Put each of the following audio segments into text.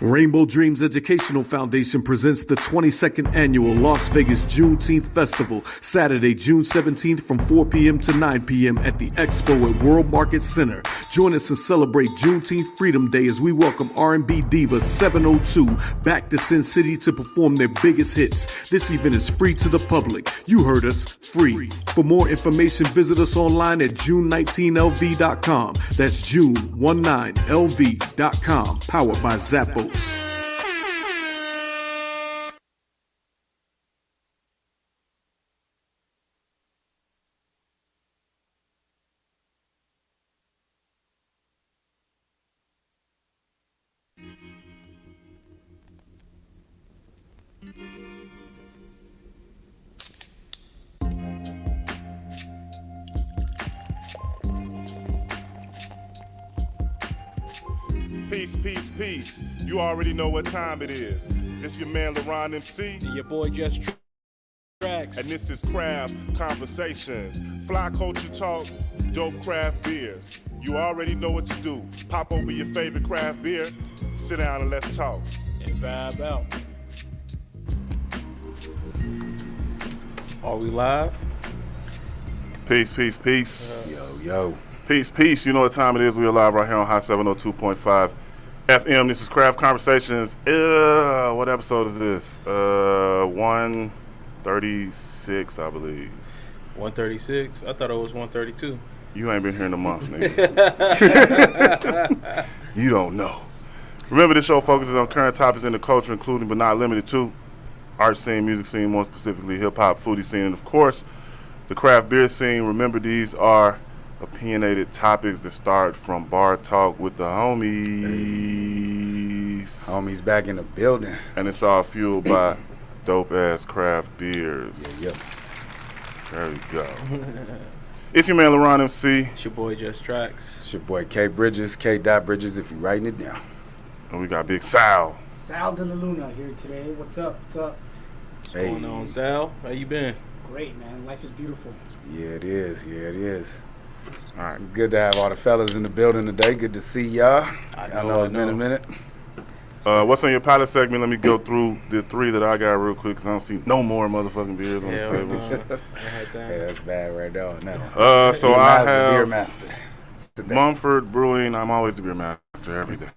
Rainbow Dreams Educational Foundation presents the 22nd Annual Las Vegas Juneteenth Festival, Saturday, June 17th from 4 p.m. to 9 p.m. at the Expo at World Market Center. Join us and celebrate Juneteenth Freedom Day as we welcome R&B diva 702 back to Sin City to perform their biggest hits. This event is free to the public. You heard us, free. For more information, visit us online at june19lv.com. That's june19lv.com. Powered by Zappos. Peace, peace, peace. You already know what time it is. This your man LaRon MC. And your boy Just Tracks. And this is Craft Conversations. Fly culture talk, dope craft beers. You already know what to do. Pop over your favorite craft beer, sit down and let's talk. And vibe out. Are we live? Peace, peace, peace. Yo. Peace, peace. You know what time it is. We are live right here on High 702.5 FM. This is Craft Conversations. What episode is this? 136, I believe. 136? I thought it was 132. You ain't been here in a month, nigga. You don't know. Remember, this show focuses on current topics in the culture, including but not limited to art scene, music scene, more specifically hip-hop, foodie scene, and of course, the craft beer scene. Remember, these are opinionated topics that start from bar talk with the homies. Homies back in the building. And it's all fueled by dope-ass craft beers. Yeah. There we go. It's your man, LaRon MC. It's your boy Just Tracks. It's your boy K Bridges, K. Bridges, if you're writing it down. And we got Big Sal. Sal de la Luna here today. What's up? What's up? What's going on, Sal? How you been? Great, man. Life is beautiful. Yeah, it is. All right. It's good to have all the fellas in the building today. Good to see y'all. I know it's been a minute. What's on your pilot segment? Let me go through the three that I got real quick because I don't see no more motherfucking beers on the table. I had time. Yeah, that's bad right there. No. So I have beer master today. Mumford Brewing. I'm always the beer master every day.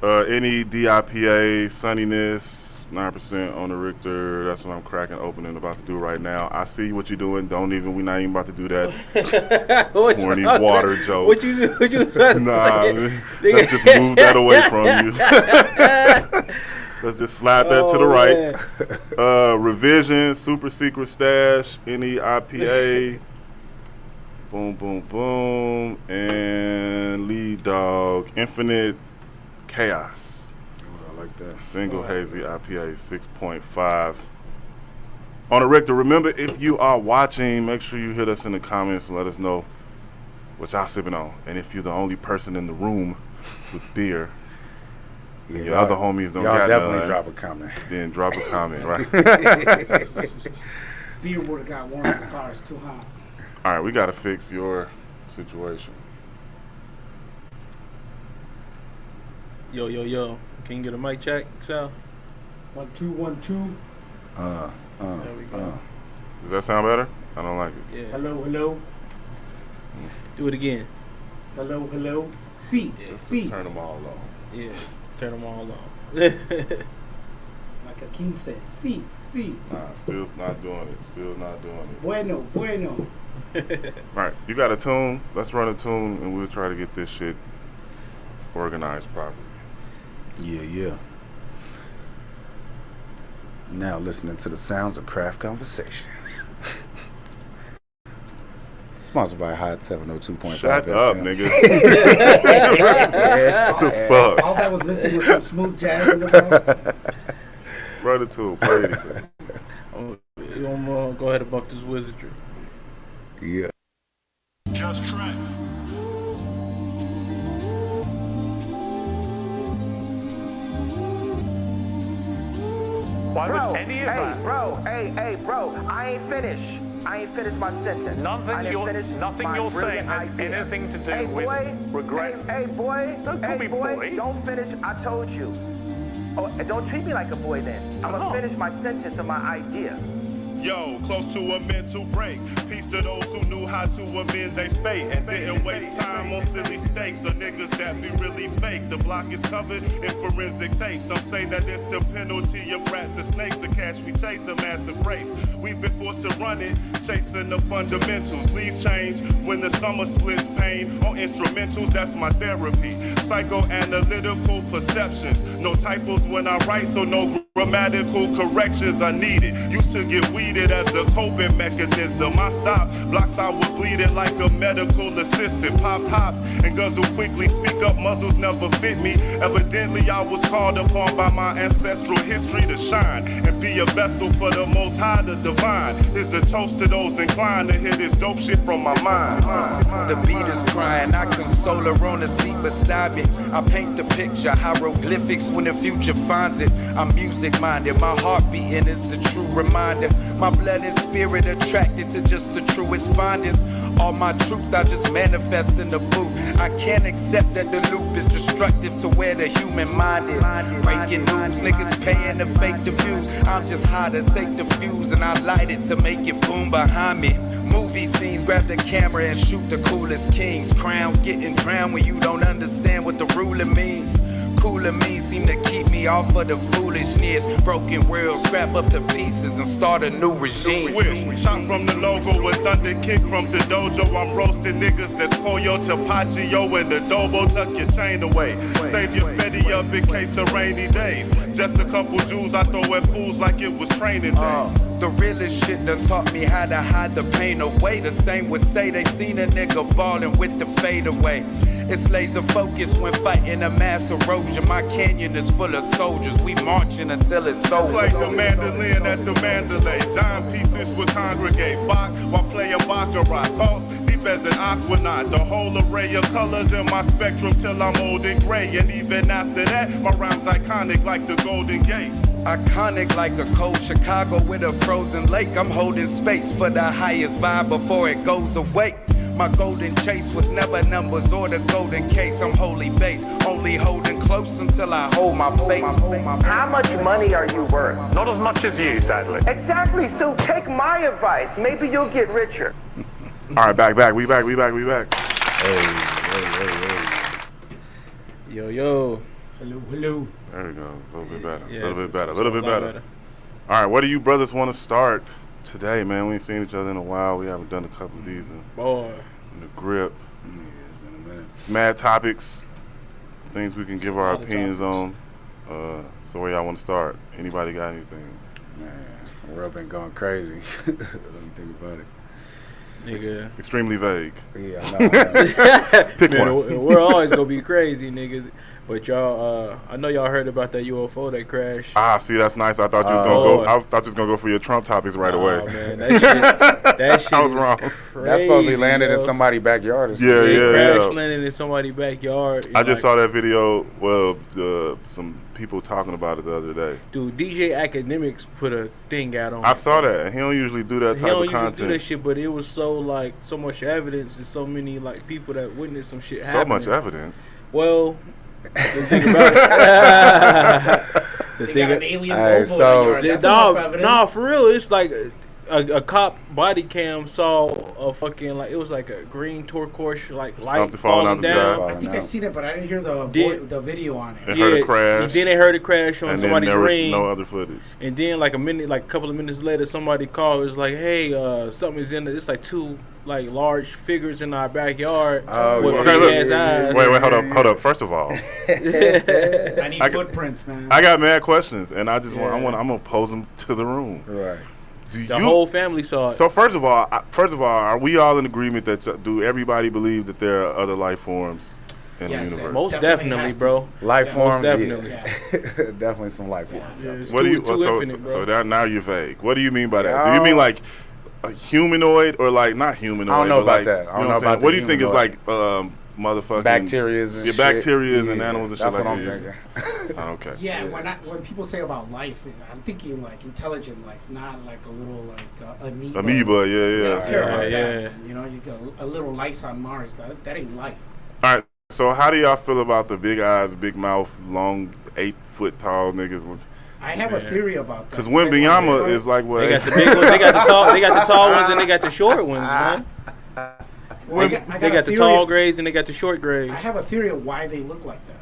Any DIPA, sunniness, 9% on the Richter. That's what I'm cracking open and about to do right now. I see what you're doing. We're not even about to do that corny water joke. What you Nah, let's just move that away from you. Let's just slide that to the right. Revision, super secret stash, any IPA. Boom, boom, boom. And lead dog, infinite chaos. I like that. Single hazy IPA 6.5 on the Richter. Remember, if you are watching, make sure you hit us in the comments and let us know what y'all sipping on. And if you're the only person in the room with beer, and your other homies don't got definitely none, drop a comment. then drop a comment, right? Beer would have got warm in the car. It's too hot. All right, we got to fix your situation. Yo. Can you get a mic check, Sal? 1 2 1 2. There we go. Does that sound better? I don't like it. Yeah. Hello. Do it again. Hello. C. Turn them all on. Yeah. Turn them all on. Like Akeem said, C. Nah, still not doing it. Bueno. All right, you got a tune? Let's run a tune and we'll try to get this shit organized properly. Yeah. Now listening to the sounds of Craft Conversations. Sponsored by Hot 702.5 Shut FM. up, nigga. What the fuck? All that was missing was some smooth jazz in the back. Run a tune, play anything. You want to go ahead and bump this wizardry. Yeah. Just tracks. Bro, hey, bro, I ain't finished. I ain't finished my sentence. Nothing you're saying has anything to do with regret. Hey, boy. Don't call me boy. Don't finish. I told you. Oh, don't treat me like a boy then. I'm going to finish my sentence of my idea. Yo, close to a mental break. Peace to those who knew how to amend their fate and didn't waste time on silly stakes or niggas that be really fake. The block is covered in forensic tape. Some say that it's the penalty of rats and snakes. To catch we chase a massive race. We've been forced to run it, chasing the fundamentals. Leaves change when the summer splits pain on instrumentals. That's my therapy. Psychoanalytical perceptions. No typos when I write, so no grammatical corrections are needed. Used to get weeded as a coping mechanism. I stopped, blocks I would bleed it like a medical assistant. Popped hops and guzzle quickly. Speak up, muzzles never fit me. Evidently I was called upon by my ancestral history to shine and be a vessel for the most high, the divine. Here's a toast to those inclined to hear this dope shit from my mind. The beat is crying, I console her on the seat beside me. I paint the picture, hieroglyphics when the future finds it. I'm music-minded, my heart beating is the true reminder. My blood and spirit attracted to just the truest findings. All my truth I just manifest in the booth. I can't accept that the loop is destructive to where the human mind is. Breaking news, niggas paying to fake the views. I'm just high to take the fuse and I light it to make it boom behind me. Movie scenes, grab the camera and shoot the coolest kings. Crowns getting drowned when you don't understand what the ruling means. Cooler means seem to keep me off of the foolishness. Broken world, scrap up the pieces and start a new regime. Swish, shot from the logo, a thunder kick from the dojo. I'm roasting niggas that's pollo, tapachio, and the dobo. Tuck your chain away. Save your fetty up in case of rainy days. Just a couple Jews I throw at fools like it was training day. The realest shit done taught me how to hide the pain away. The same would say they seen a nigga ballin' with the fade away. It's laser focus when fighting a mass erosion. My canyon is full of soldiers. We marching until it's over. Play the mandolin at the Mandalay. Dime pieces will congregate. Bach while playing baccarat. Thoughts deep as an aquanaut. The whole array of colors in my spectrum till I'm old and gray. And even after that, my rhyme's iconic like the Golden Gate. Iconic like a cold Chicago with a frozen lake. I'm holding space for the highest vibe before it goes away. My golden chase was never numbers or the golden case. I'm wholly based, only holding close until I hold my faith. How much money are you worth? Not as much as you, sadly. Exactly, so take my advice. Maybe you'll get richer. All right, back. We back. Hey. Yo. Hello. There we go. A little bit better. Yeah, A little bit better. All right, what do you brothers want to start today, man? We ain't seen each other in a while. We haven't done a couple of these in the grip. Yeah, it's been a minute. Mad topics, things we can give our opinions on. topics. So where y'all want to start? Anybody got anything? Man, the world been going crazy. Let me think about it. Nigga. Extremely vague. Yeah, I know. Pick Man, one. we're always gonna be crazy, nigga. But y'all, I know y'all heard about that UFO that crashed. See, that's nice. I thought you was gonna go. I thought you was gonna go for your Trump topics right away. Man, that shit I was is wrong. Crazy, That's supposed to be landed bro. in somebody's backyard or something. Yeah, It yeah. crash landed in somebody's backyard. I just saw that video. Well, some people talking about it the other day. Dude, DJ Academics put a thing out on I it. saw that. He don't usually do that He type don't of usually content. do that shit, but it was so much evidence and so many people that witnessed some shit So happening. much evidence. Well, the thing about it. They got an alien Hey, robo so- in your yard. That's enough evidence. No, for real, it's like a cop body cam saw a fucking it was like a green turquoise light Something falling out the down. sky. I think I seen it, but I didn't hear the video on it. They heard it crash. Then they heard it crash on And then somebody's there was ring. no other footage. And then a couple of minutes later, somebody called. It was like, hey, something is in it. It's like two large figures in our backyard Oh, with yeah. Okay, big look. ass eyes. Wait, hold up. First of all, I need footprints, man. I got mad questions, and I'm Yeah. gonna pose them to the room. Right. The whole family saw it. So first of all, are we all in agreement that do everybody believe that there are other life forms in Yes, the universe? Most Definitely definitely, has to. bro. Life Yeah, forms, most definitely. yeah. Definitely some life forms. Yeah, it's What do you? too infinite, bro. So now you're vague. What do you mean by that? Do you mean like a humanoid or not humanoid? I don't know but about that. I don't know what I'm saying? about the What do you think is humanoid. motherfucking bacterias and your shit. bacterias and animals and shit that's like what that. I'm thinking. Okay. Yeah, when people say about life, I'm thinking like intelligent life, not like a little like amoeba. Amoeba, I yeah. don't care about Yeah. that. You know, you got a little lice on Mars. That ain't life. All right. So how do y'all feel about the big eyes, big mouth, long 8-foot tall niggas? I have a theory about that. Because Wembanyama is like what? They got the big ones. They got the tall ones, and they got the short ones, man. Well, They got the tall grades and they got the short grades. I have a theory of why they look like that.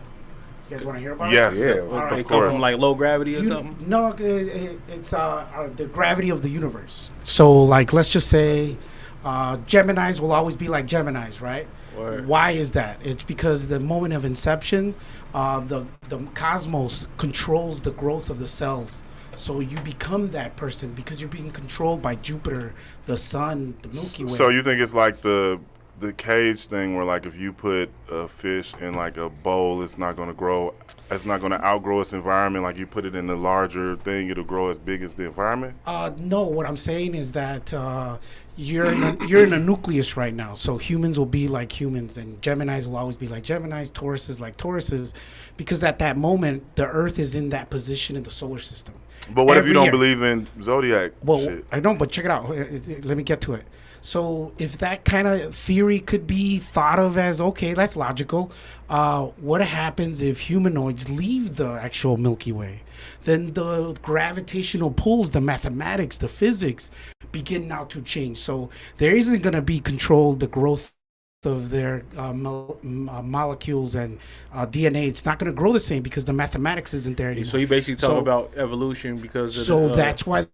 You guys want to hear about Yes. it? Yeah, All right. They of come course. from like low gravity or something. No, it's the gravity of the universe. So, like, let's just say Geminis will always be like Geminis, right? Word. Why is that? It's because the moment of inception, the cosmos controls the growth of the cells. So you become that person because you're being controlled by Jupiter, the sun, the Milky Way. So you think it's like the cage thing where like if you put a fish in like a bowl, it's not going to grow. It's not going to outgrow its environment. Like you put it in a larger thing, it'll grow as big as the environment. No, what I'm saying is that you're in a nucleus right now. So humans will be like humans, and Geminis will always be like Geminis, Tauruses like Tauruses, because at that moment the Earth is in that position in the solar system. But what if you Every don't year. believe in zodiac Well, shit? I don't, but check it out. Let me get to it. So if that kind of theory could be thought of as, okay, that's logical. What happens if humanoids leave the actual Milky Way? Then the gravitational pulls, the mathematics, the physics begin now to change. So there isn't going to be controlled the growth of their molecules and DNA. It's not going to grow the same because the mathematics isn't there anymore. So you basically talk about evolution because of So the, that's why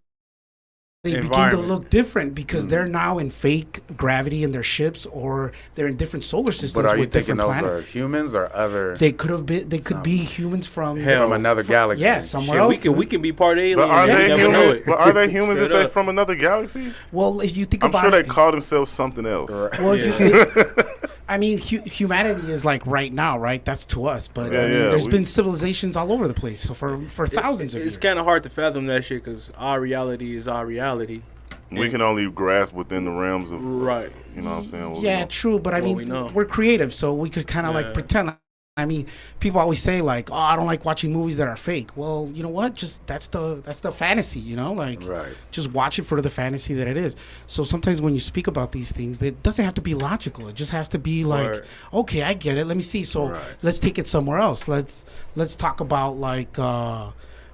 they begin to environment. look different because they're now in fake gravity in their ships, or they're in different solar systems. But are you with thinking different those planets. are humans or other They could have been. They could be humans from from another galaxy? Yeah, somewhere shit, else. we can be part alien. But are and they never know humans? it. But are they humans if Straight they're up. from another galaxy? Well, if you think I'm about sure they it, call themselves something else. well, if you, I mean, humanity is like right now, right? That's to us, but I mean, there's been civilizations all over the place. So for thousands of years, It's kind of hard to fathom that shit because our reality is our reality. We can only grasp within the realms of Right. You know what I'm saying? What we yeah, know. true. But I What mean, we know. we're creative, so we could kind of like pretend. I mean, people always say like, "Oh, I don't like watching movies that are fake." Well, you know what? Just that's the fantasy, you know? Like, just watch it for the fantasy that it is. So sometimes when you speak about these things, it doesn't have to be logical. It just has to be like, okay, I get it. Let me see. So let's take it somewhere else. Let's talk about like,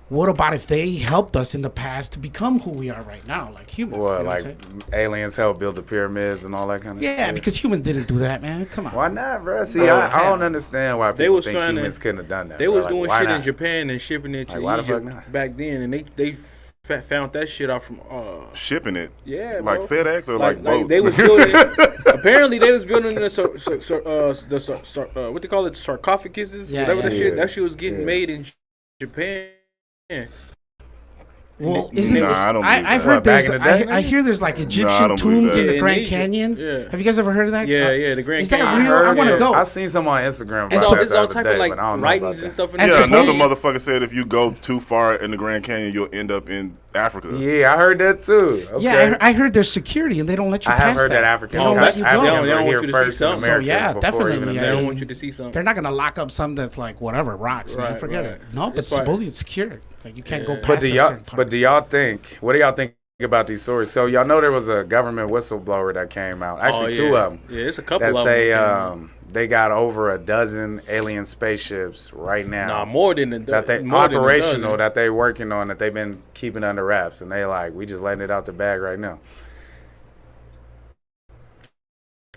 what about if they helped us in the past to become who we are right now, like humans? Well, you know like what I'm saying? aliens helped build the pyramids and all that kind of shit. Yeah, because humans didn't do that, man. Come on. Why not, bro? See, I don't understand why They people was think trying humans to. couldn't have done that. They bro. was Like, doing why shit in not? Japan and shipping it to Like, why the fuck Egypt not? back then, and they found that shit out from. Shipping it. Yeah, Like bro. FedEx or like boats. They was building. Apparently, they was building the what they call it, sarcophaguses, whatever that shit. That shit was getting made in Japan. Well, I don't believe I've that. heard there's. Back in the day, I hear there's like Egyptian don't believe tombs that. in the In Grand Egypt, Canyon. yeah. Have you guys ever heard of that? Yeah, the Grand Is that Canyon. real? I want to go. I seen some on Instagram. It's about all, that it's the all other type day, of like but I don't know writings about and that. stuff. In And there. Yeah, another supposedly- motherfucker said if you go too far in the Grand Canyon, you'll end up in Africa. Yeah, I heard that too. Okay. Yeah, I heard there's security and they don't let you I pass have heard that that. Africans, They don't let you go. Africans They don't are want here you to see first in something. America. So, yeah, before definitely, even yeah. They them. don't want you to see something. They're not gonna lock up some that's like whatever rocks, man. Right, Forget right. it. No, but It's fine. supposedly it's secure. Like you can't go past. But do a y'all? certain part. But do y'all think? What do y'all think about these stories? So y'all know there was a government whistleblower that came out. Actually, two of them. Yeah, it's a couple That of say them. they got over a dozen alien spaceships right now. Nah, more than a that they more than a operational dozen. that they working on that they've been keeping under wraps, and they like we just letting it out the bag right now.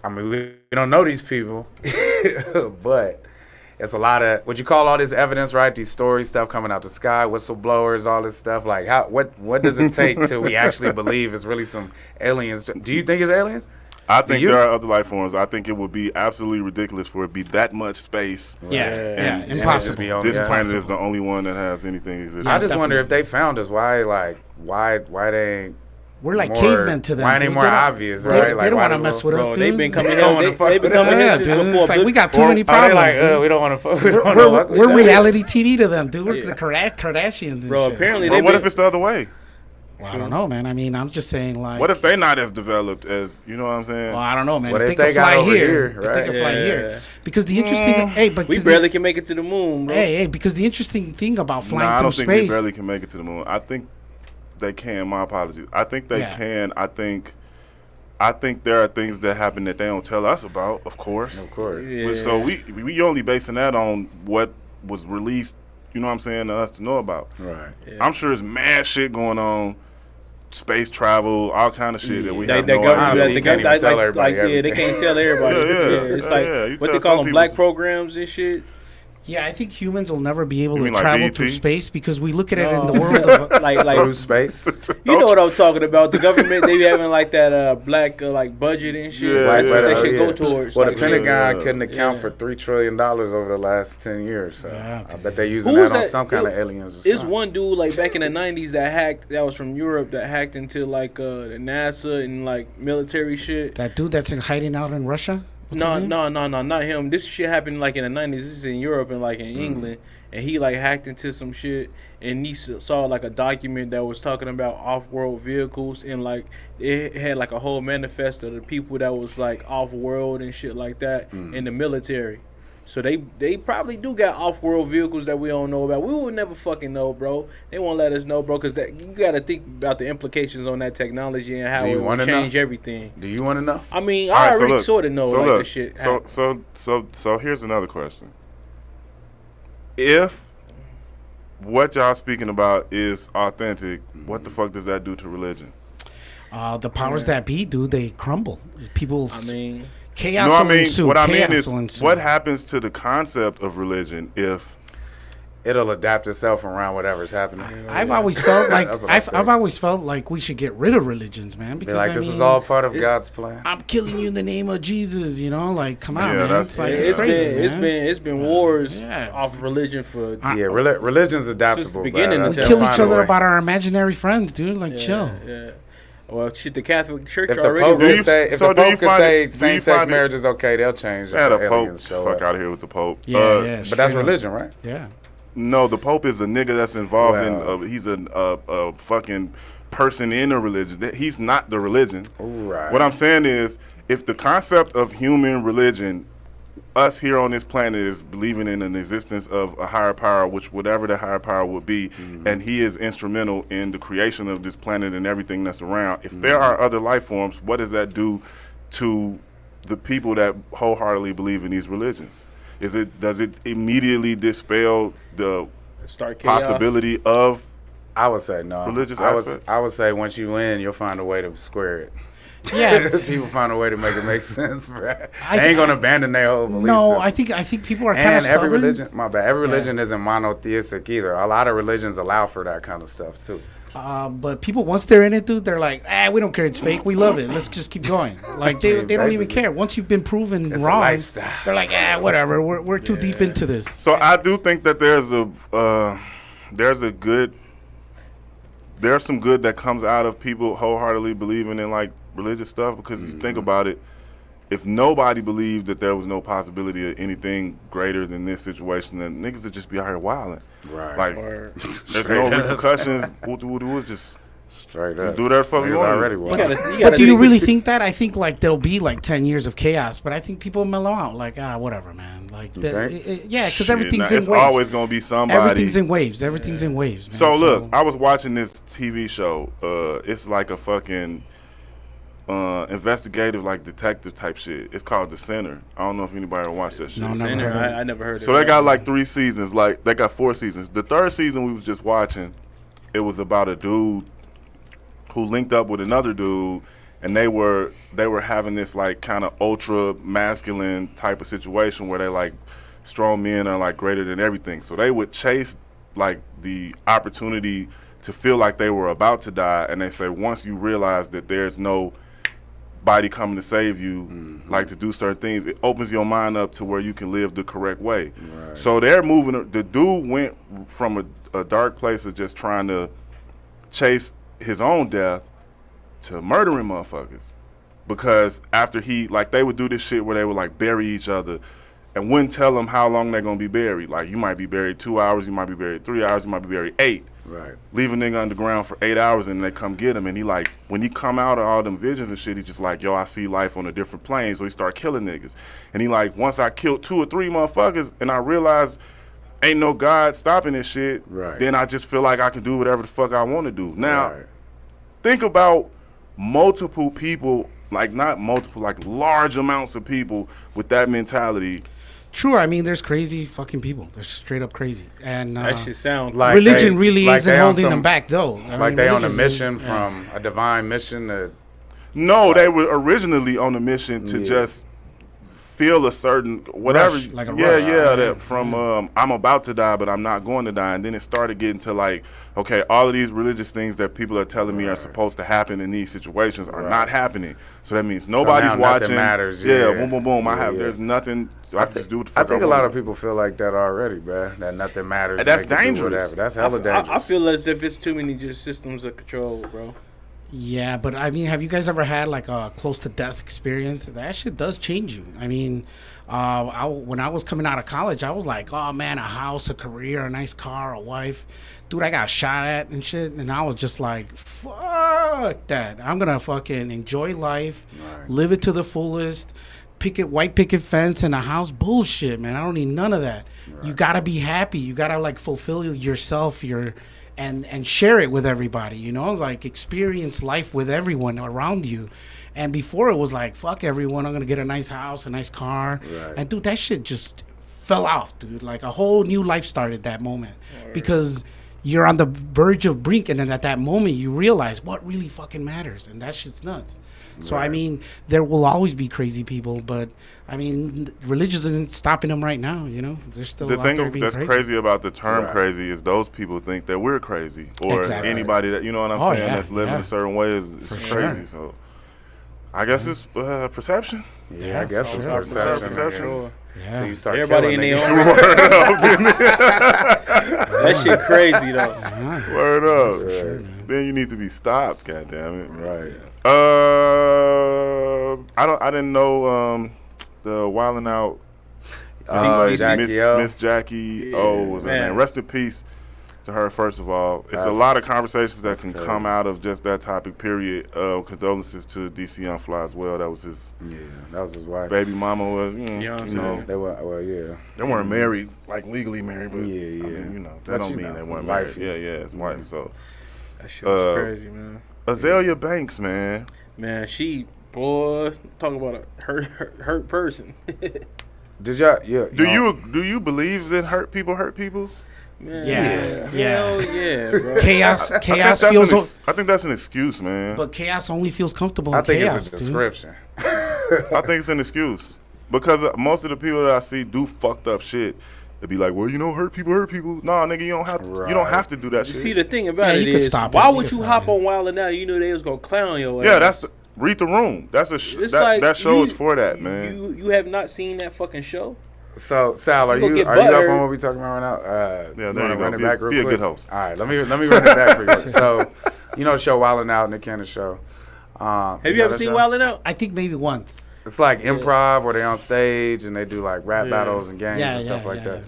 I mean, we don't know these people, but it's a lot of what you call all this evidence, right? These stories, stuff coming out the sky, whistleblowers, all this stuff. Like, what does it take till we actually believe it's really some aliens? Do you think it's aliens? I think there are other life forms. I think it would be absolutely ridiculous for it to be that much space. yeah, And impossible. be on This yeah. planet is the only one that has anything existing. I just wonder if they found us. Why they ain't We're like more- cavemen to them. Why ain't it dude. more They don't- obvious, they- right? They, Like, don't why want to does mess it- with us, Bro, dude. they've been coming don't here. wanna They've been fuck coming with here us. since Yeah, dude. before. It's like we got too many Are they problems. like, dude. we don't want to fuck. We're reality TV to them, dude. We're the Kardashians and Bro, shit. apparently But they've what been, if it's the other way? Well, I don't know, man. I mean, I'm just saying, like, What if they not as developed as, you know what I'm saying? well, I don't know, man. What if if they they can got fly over here, here, if they right? can fly Yeah. here, because the interesting, but We barely can make it to the moon, bro. hey, because the interesting thing about flying I through don't think we space, barely can make it to the moon. I think they can. My apologies. I think they Yeah. can. I think there are things that happen that they don't tell us about, of course. Of course. Yeah. So we only basing that on what was released, you know what I'm saying, to us to know about. Right. Yeah. I'm sure there's mad shit going on, space travel, all kind of shit that we They, have they no government, Honestly, idea. you can't even tell everybody yeah, they everything. can't tell everybody. Yeah. It's Yeah, like yeah. You what tell they call some them, black people- programs and shit. yeah, I think humans will never be able You to mean like travel BET? through space because we look at it in No. the world of Through space. You know what I'm talking about? The government, they be having like that black like budget and shit. Yeah, That's what yeah, that shit yeah. go towards. Well, the like, Pentagon Yeah. couldn't account Yeah. for $3 trillion over the last 10 years. So Yeah, I bet they're using Who was that on that? some kind of It- aliens or It's something. one dude like back in the '90s that hacked. That was from Europe that hacked into like the NASA and like military shit. that dude that's in hiding out in Russia. What's his name? No, not him. This shit happened like in the '90s. This is in Europe and like in England, and he like hacked into some shit, and he saw like a document that was talking about off-world vehicles, and like it had like a whole manifesto of the people that was like off-world and shit like that in the military. So they probably do got off-world vehicles that we don't know about. We would never fucking know, bro. They won't let us know, bro, because you got to think about the implications on that technology and how Do you it will wanna change know? everything. Do you want to know? I mean, All I right, so already look, sort of know so like look, the shit. So here's another question. If what y'all speaking about is authentic, what the fuck does that do to religion? The powers that be, dude, they crumble. People's I mean, chaos No, I will mean, ensue. what I mean Chaos is, will ensue. what happens to the concept of religion if It'll adapt itself around whatever's happening. I've always felt like That's what I I've think. always felt like we should get rid of religions, man. Be Because like, I this mean, is all part of God's plan. I'm killing you in the name of Jesus. You know, like come on, Yeah, man. that's- It's like yeah. it's crazy, it's been wars yeah. off religion for Yeah, religion's adaptable. Since the beginning bro. we They'll kill Find each a other way. about our imaginary friends, dude. Like chill. Yeah. Well, shit, the Catholic Church If the already. Pope Do could you- say, if so the do you Pope could find say it- do you same-sex find it- marriage is okay, they'll change. yeah, if the the aliens Pope, show fuck up. out of here with the Pope. Yeah, yeah. But that's straight up. religion, right? Yeah. No, the Pope is a nigga that's involved Well. in. He's a fucking person in a religion. He's not the religion. Right. What I'm saying is, if the concept of human religion, us here on this planet is believing in an existence of a higher power, which whatever the higher power would be, and he is instrumental in the creation of this planet and everything that's around. If there are other life forms, what does that do to the people that wholeheartedly believe in these religions? Does it immediately dispel the Start chaos. possibility of I would say no. Religious I aspect? would say once you win, you'll find a way to square it. Yeah. People find a way to make it make sense, bro. I They ain't gonna I- abandon their whole belief No, system. I think people are kind of And every stubborn. religion, my bad. Every religion isn't monotheistic either. A lot of religions allow for that kind of stuff too. But people, once they're in it, dude, they're like, we don't care. It's fake. We love it. Let's just keep going. Like they don't even Basically. care. Once you've been proven It's a wrong, lifestyle. they're like, whatever. We're too deep into this. So I do think that there's some good that comes out of people wholeheartedly believing in like religious stuff, because you think about it, if nobody believed that there was no possibility of anything greater than this situation, then niggas would just be out here wilding. Right. Like there's no repercussions. We'll just Straight up. do that fuck we Niggas want. already You won. gotta But do you think- really think that? I think like there'll be like 10 years of chaos, but I think people mellow out. Like think? whatever, man. Shit, Because everything's It's in waves. always gonna be somebody. Everything's in waves. Everything's in waves. Man. So look, I was watching this TV show. It's like a fucking investigative, like detective type shit. It's called The Sinner. I don't know if anybody ever watched that shit. No, never Sinner, heard of it. I never heard of So that. they got like 3 seasons. Like they got 4 seasons. The 3rd season we was just watching, it was about a dude who linked up with another dude, and they were having this like kind of ultra masculine type of situation where they like strong men are like greater than everything. So they would chase like the opportunity to feel like they were about to die, and they say once you realize that there's no body coming to save you, like to do certain things, it opens your mind up to where you can live the correct way. Right. So they're moving. The dude went from a dark place of just trying to chase his own death to murdering motherfuckers, because after they would do this shit where they would like bury each other and wouldn't tell them how long they're gonna be buried. Like you might be buried 2 hours, you might be buried 3 hours, you might be buried 8. Right. Leave a nigga underground for 8 hours and they come get him. And he like, when he come out of all them visions and shit, he just like, yo, I see life on a different plane. So he start killing niggas. And he like, once I killed 2 or 3 motherfuckers and I realized ain't no God stopping this shit, then I just feel like I can do whatever the fuck I want to do. Now, think about multiple people, like not multiple, like large amounts of people with that mentality. True, I mean, there's crazy fucking people. They're straight up crazy, and that shit sound like religion really isn't holding them back, though. I mean, they on a mission from a divine mission to. No, they were originally on a mission to just feel a certain whatever, rush, like a rush. that from I'm about to die, but I'm not going to die, and then it started getting to like, okay, all of these religious things that people are telling me are supposed to happen in these situations are not happening. So that means nobody's so watching. Nothing matters. Boom, boom, boom. There's nothing. I can just do what the fuck I think a lot of people feel like that already, bruh. That nothing matters. And that's dangerous. That's hella dangerous. I feel as if it's too many just systems of control, bro. Yeah, but I mean, have you guys ever had like a close to death experience? That shit does change you. I mean, when I was coming out of college, I was like, oh man, a house, a career, a nice car, a wife. Dude, I got shot at and shit. And I was just like, fuck that. I'm going to fucking enjoy life, live it to the fullest. White picket fence and a house, bullshit, man. I don't need none of that. You gotta be happy. You gotta like fulfill yourself, and share it with everybody. You know, it's like experience life with everyone around you. And before it was like, fuck everyone. I'm gonna get a nice house, a nice car, and dude, that shit just fell off, dude. Like a whole new life started that moment because you're on the verge of brink, and then at that moment you realize what really fucking matters, and that shit's nuts. So, I mean, there will always be crazy people, but, I mean, religion isn't stopping them right now, you know? They're still the out thing there being that's crazy about the term crazy is those people think that we're crazy. Or anybody that, you know what I'm saying, that's living a certain way is crazy. Sure. So, I guess it's perception. Yeah, I guess it's perception. Yeah. So you start everybody in their own that shit crazy, though. Word up. Sure, then you need to be stopped, goddammit. Right. I didn't know the Wildin' Out. Miss Jackie O was her name. Rest in peace to her. First of all, it's a lot of conversations that can come out of just that topic. Period. Condolences to DC Young Fly as well. That was his. Yeah, that was his wife. Baby mama was. You know, they were. They weren't married, like legally married, but I mean, you know, that don't mean they weren't married. Yeah, his wife. So that shit was crazy, man. Azalea Banks, man. Man, she talk about a hurt person. Did y'all? Yeah. Do you believe that hurt people hurt people? Man, yeah. Hell yeah, bro. Chaos feels. I think that's an excuse, man. But chaos only feels comfortable. I think chaos, it's a description. I think it's an excuse because most of the people that I see do fucked up shit. They'd be like, well, you know, hurt people. Nah, nigga, you don't have to. You don't have to do that shit. See, the thing about it is, why would you hop on Wild 'N Out? You know they was gonna clown your ass. Yeah, that's read the room. That's that show is for that, man. You have not seen that fucking show. So Sal, are you up on what we talking about right now? Yeah, there you go. Run it back real quick? Be a good host. All right, let me run it back for you. So, you know the show Wild 'N Out, Nick Cannon show. Have you ever seen Wild 'N Out? I think maybe once. It's like improv where they on stage and they do like rap battles and games and stuff like that.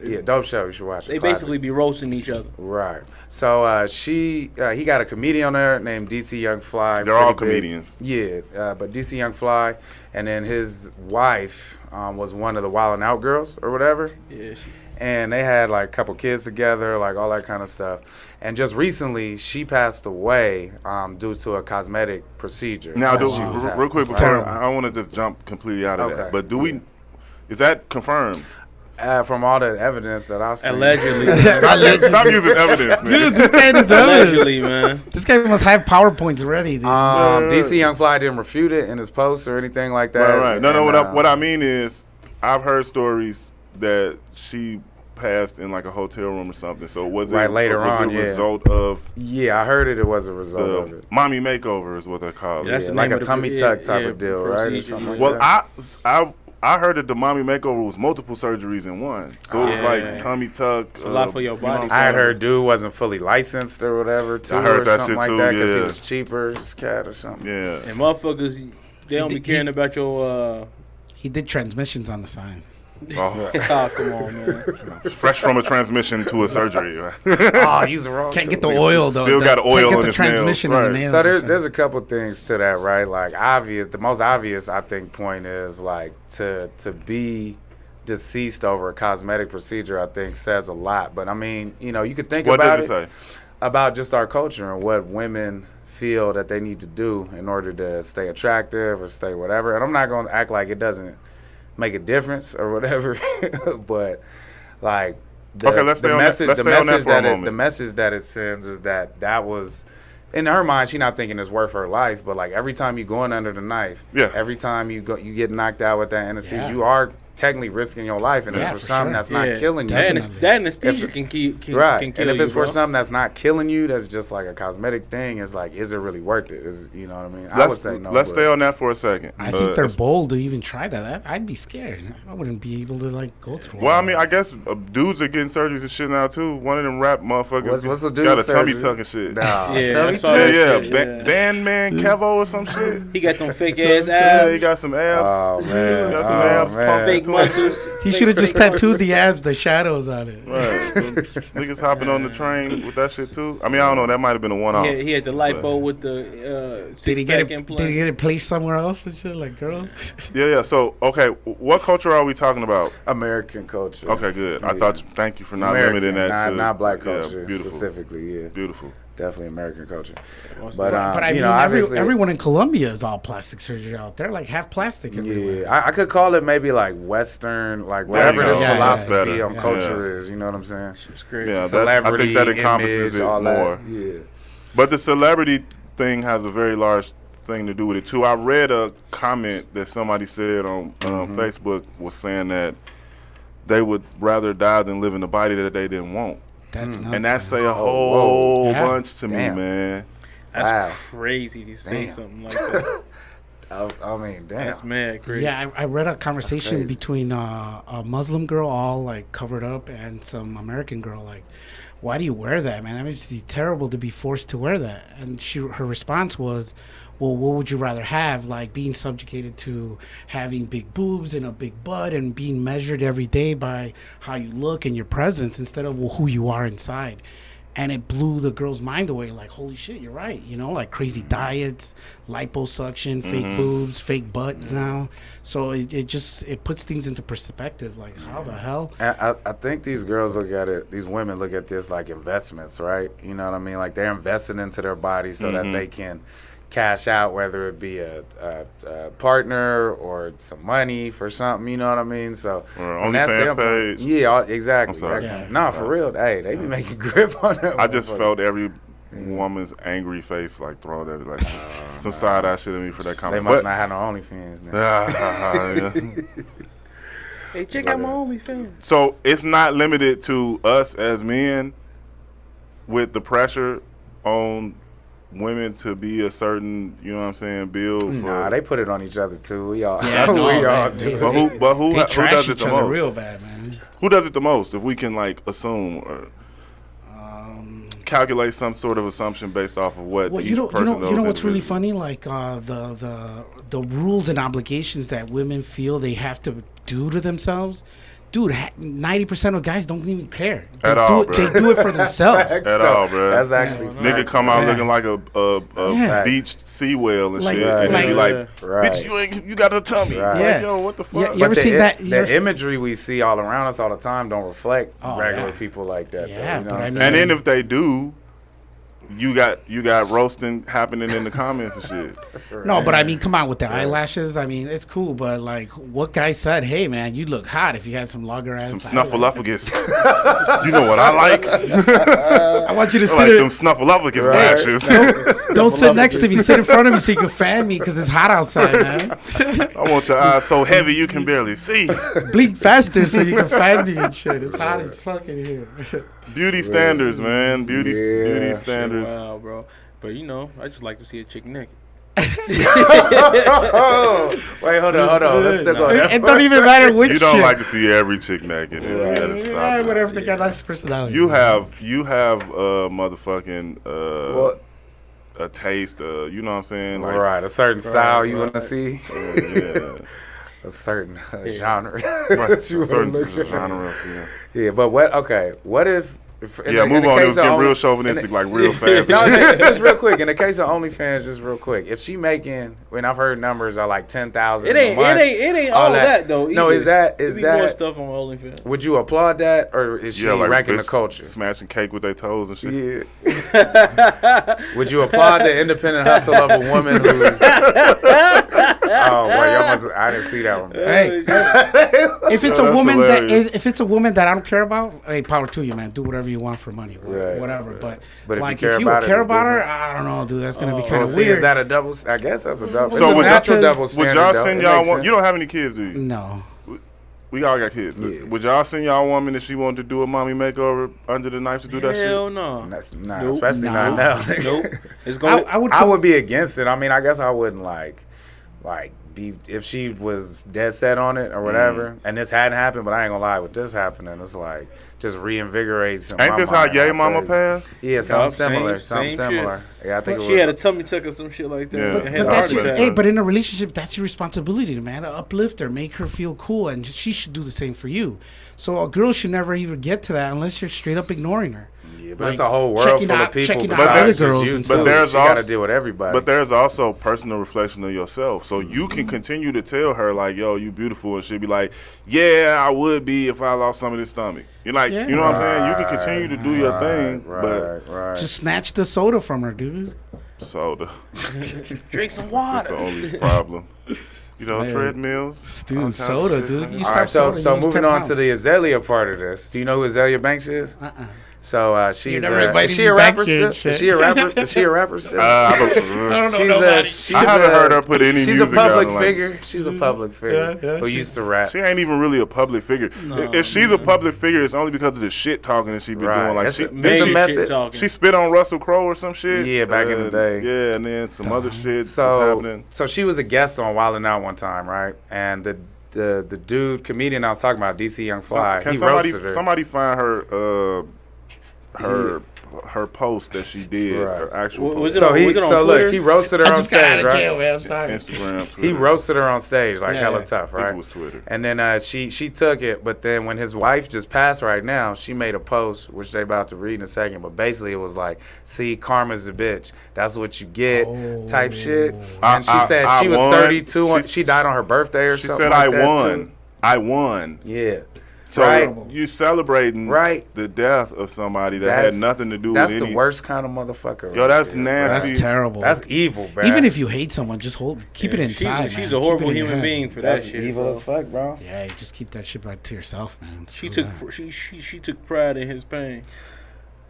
Yeah, dope show. You should watch it. They basically be roasting each other. Right. So he got a comedian on there named DC Young Fly. They're all comedians. Yeah, but DC Young Fly, and then his wife was one of the Wild 'N Out girls or whatever. Yeah. And they had like a couple kids together, like all that kind of stuff. And just recently, she passed away due to a cosmetic procedure. Now, real quick before I want to just jump completely out of that, but is that confirmed? From all the evidence that I've seen. Allegedly. Stop using evidence, man. Dude, this guy is allegedly, man. This guy must have PowerPoints ready, dude. DC Young Fly didn't refute it in his post or anything like that. Right. No, what I mean is, I've heard stories that she passed in like a hotel room or something. So was it later on? A result of? Yeah, I heard it was a result of it. Mommy makeover is what they call it. Yeah, like a tummy tuck type of deal, right? Or something like that. I heard that the mommy makeover was multiple surgeries in one. So it was like tummy tuck. It's a lot for your body. I had heard dude wasn't fully licensed or whatever, too. I heard that shit like too, because he was cheaper, his cat or something. Yeah. And motherfuckers, they don't be caring about your... He did transmissions on the side. Oh, come on, man. Fresh from a transmission to a surgery. Right? Oh, use the wrong. Can't get tool. the oil though. Still got oil can't on get his the transmission nails, in the right. nails. So and there's shit. a couple things to that, right? Like the most obvious I think point is like to be deceased over a cosmetic procedure. I think says a lot. But I mean, you know, you could think What about does it say? about just our culture and what women feel that they need to do in order to stay attractive or stay whatever. And I'm not going to act like it doesn't make a difference or whatever, but like Okay, let's stay on that- let's stay on that for a moment. the message that it sends is that was in her mind. She's not thinking it's worth her life, but like every time you go in under the knife, Yeah. every time you get knocked out with that anesthesia, Yeah. you are technically risking your life, and it's Yeah, for for something sure. that's not killing you. That anesthesia can kill Right, can kill and if you, it's bro. for something that's not killing you, that's just like a cosmetic thing. It's like, is it really worth it? Is you know what I mean? I would say no. Let's but- stay on that for a second. I think they're bold to even try that. I'd be scared. I wouldn't be able to like go through. Well, all I mean, I guess dudes are getting surgeries and shit now too. One of them rap motherfuckers What's the dude's got a tummy surgery? tuck and shit. Nah, Yeah, tummy I saw tuck? that Yeah, shit, yeah. Bandman Kevo or some shit. He got them fake ass Yeah, he abs, got some abs. Oh man, He got some abs pumped fake into it. muscles. He should have just tattooed the abs, the shadows on it. Right. So niggas hopping on the train with that shit too. I mean, I don't know. That might have been a one-off. He had the lipo with the Did six he get pack it? implants. Did he get it placed somewhere else and shit like girls? Yeah. So, okay, what culture are we talking about? American culture. Okay, good. I Yeah. thought. Thank you for not American, limiting that to not black yeah, culture beautiful, specifically. Yeah, beautiful. definitely American culture. What's But that? But I you mean, know, obviously, everyone in Colombia is all plastic surgery out there, like half plastic. Everywhere. yeah, I could call it maybe like Western, like whatever you this go. Yeah, philosophy better. on Yeah. culture is. You know what I'm saying? It's crazy. Yeah, Celebrity, I think that encompasses image, it all more. that. Yeah. But the celebrity thing has a very large thing to do with it too. I read a comment that somebody said on Facebook was saying that they would rather die than live in a body that they didn't want. That's nuts. And that say a whoa. whole Yeah. bunch to Damn. me, man. That's Wow. crazy to say Damn. something like that. I mean, damn. That's mad crazy. Yeah, I read a conversation crazy. between a Muslim girl all like covered up and some American girl like, why do you wear that, man? I mean, it's terrible to be forced to wear that. And her response was, well, what would you rather have? Like being subjugated to having big boobs and a big butt and being measured every day by how you look and your presence instead of who you are inside. And it blew the girl's mind away. Like, holy shit, you're right. You know, like crazy diets, liposuction, fake boobs, fake butt now. So it puts things into perspective. Like, how the hell? I think these girls look at it, these women look at this like investments, right? You know what I mean? Like they're investing into their body so that they can cash out, whether it be a partner or some money for something, you know what I mean? So Or from that OnlyFans standpoint- page. Yeah, exactly. I'm sorry. Yeah. Nah, for real. Hey, they be making grip on that. I just motherfucker. felt every woman's angry face like thrown at it, like some side eye shit at me for that They comment. must not have no OnlyFans, man. Yeah. Hey, check out my OnlyFans. So it's not limited to us as men with the pressure on women to be a certain, you know what I'm saying, build. For, Nah, they put it on each other too. We all, Yeah, we no, all man. do. but who They trash does it each the other most? real bad, man. Who does it the most? If we can like assume or calculate some sort of assumption based off of what Well, each you know person knows what's really individually. funny? Like the rules and obligations that women feel they have to do to themselves. Dude, 90% of guys don't even care. At all, They bro. do it for themselves. At all, bro. That's actually Nigga come out Yeah. looking like a Yeah. beached sea whale and Like- shit, and then be like- like, Right. "Bitch, you got a tummy." Right. Like, Yeah. yo, what the fuck? Yeah, you ever But seen that? The imagery we see all around us all the time don't reflect Oh, regular yeah. people like that. Yeah, though, you know but what I I'm mean- And saying? then if they do, you got roasting happening in the comments and shit. No, but I mean, come on with the eyelashes. I mean, it's cool, but like, what guy said, "Hey, man, you look hot if you had some longer ass." Some eyelashes." snuffleupagus. You know what I like? I want you to I sit. like them snuffleupagus lashes. Don't sit next to me. Sit in front of me so you can fan me because it's hot outside, man. I want your eyes so heavy you can barely see. Blink faster so you can fan me and shit. It's hot as fuck in here. Beauty standards, man. Beauty standards. Wow, bro. But you know, I just like to see a chick naked. Wait, hold on. Let's still go. It don't even matter which You don't shit. like to see every chick naked. You gotta stop Yeah, it. whatever. They got nice personality. You have motherfucking What? a taste. You know what I'm saying? Like, Right, a certain style you want to see. yeah. a certain genre. Right, that you a certain wanna look at. genre. Yeah. Yeah, but what if Yeah, move on. It was getting real chauvinistic, like real fast. No, just real quick. In the case of OnlyFans, just real quick. If she making, when I've heard numbers are like 10,000. It ain't all that though. No, either. is There be more that stuff on OnlyFans? Would you applaud that, or is she like wrecking the bitch culture? smashing cake with their toes and shit. Yeah. Would you applaud the independent hustle of a woman who's? Oh, well, I didn't see that one. Hey, if it's a That's woman hilarious. if it's a woman that I don't care about, hey, power to you, man. Do whatever you want for money, Right, whatever. right. But But like, if you if care you about it, care it's about her, different. I don't know, dude. That's gonna be kind Well, of see, weird. is that a double? I guess that's a double. So It's a would natural y'all- double Would standard. y'all though. send It y'all makes one? sense. You don't have any kids, do you? No. We all got kids. Yeah. Would y'all send y'all woman if she wanted to do a mommy makeover under the knife to do that shit? Hell no. That's not, Nope. especially No. not now. Nope. It's going. I would be against it. I mean, I guess I wouldn't like be if she was dead set on it or whatever, and this hadn't happened. But I ain't gonna lie, with this happening, it's like just reinvigorates. Ain't this how Ye Mama passed? Yeah, something Yup, similar. same Something similar. Yeah, I think it She was. had a tummy tuck or some shit like that. Yeah. And But had a But heart that's Heart attack. hey, but in a relationship, that's your responsibility, man. To uplift her, make her feel cool, and she should do the same for you. So a girl should never even get to that unless you're straight up ignoring her. Yeah, but like, it's a whole world checking full out- of people. checking out besides other just girls you and too. stuff. But there's you got to also- deal with everybody. But there's also personal reflection of yourself. So you can continue to tell her, like, yo, you beautiful. And she'll be like, yeah, I would be if I lost some of this stomach. You're like, Yeah. you know what I'm saying? You can continue to do your thing, but right. Just snatch the soda from her, dude. soda. Drink some That's water. the only problem. You know, Man. treadmills. all Dude, kinds of soda, shit. dude. You All stop right, so soda, you lose moving 10 on pounds. to the Azalea part of this. Do you know who Azalea Banks is? So she's never is invited she me a back rapper here still? and shit. Is she a rapper? Is she a rapper still? I don't She's I haven't heard her put any She's music a public out in, like- figure. She's a public figure who used to rap. She ain't even really a public figure. If she's a public figure, it's only because of the shit talking that she be Right. doing. Like It's she, a- didn't it's a she, method. talking. she spit on Russell Crowe or some shit. Yeah, back in the day. Yeah, and then some other shit was So happening. so she was a guest on Wild 'N Out one time, right? And the dude comedian I was talking about, DC Young Fly, Can he roasted her. somebody find her her post that she did, Right. her actual Was post. it So on- he was it on so Twitter? look, he roasted her on stage, right? I'm sorry. Instagram, He Twitter. roasted her on stage, like Yeah, hella yeah. tough, I think right? it was Twitter. And then she took it, but then when his wife just passed right now, she made a post, which they about to read in a second, but basically it was like, see, karma's a bitch. That's what you get, type shit. And she said I she was won. 32, she died on her birthday or She something said, like "I that, won. too. I won." Yeah. So Right. you celebrating Right. the death of somebody that That's- had nothing to do That's with any. the worst kind of motherfucker. Yo, right that's there, nasty. That's terrible. That's evil, bro. Even if you hate someone, just keep it inside. She's man. a Keep horrible it in your human head. being for that's that shit. evil bro. as fuck, bro. Yeah, you just keep that shit back to yourself, man. She Screw took that. she took pride in his pain.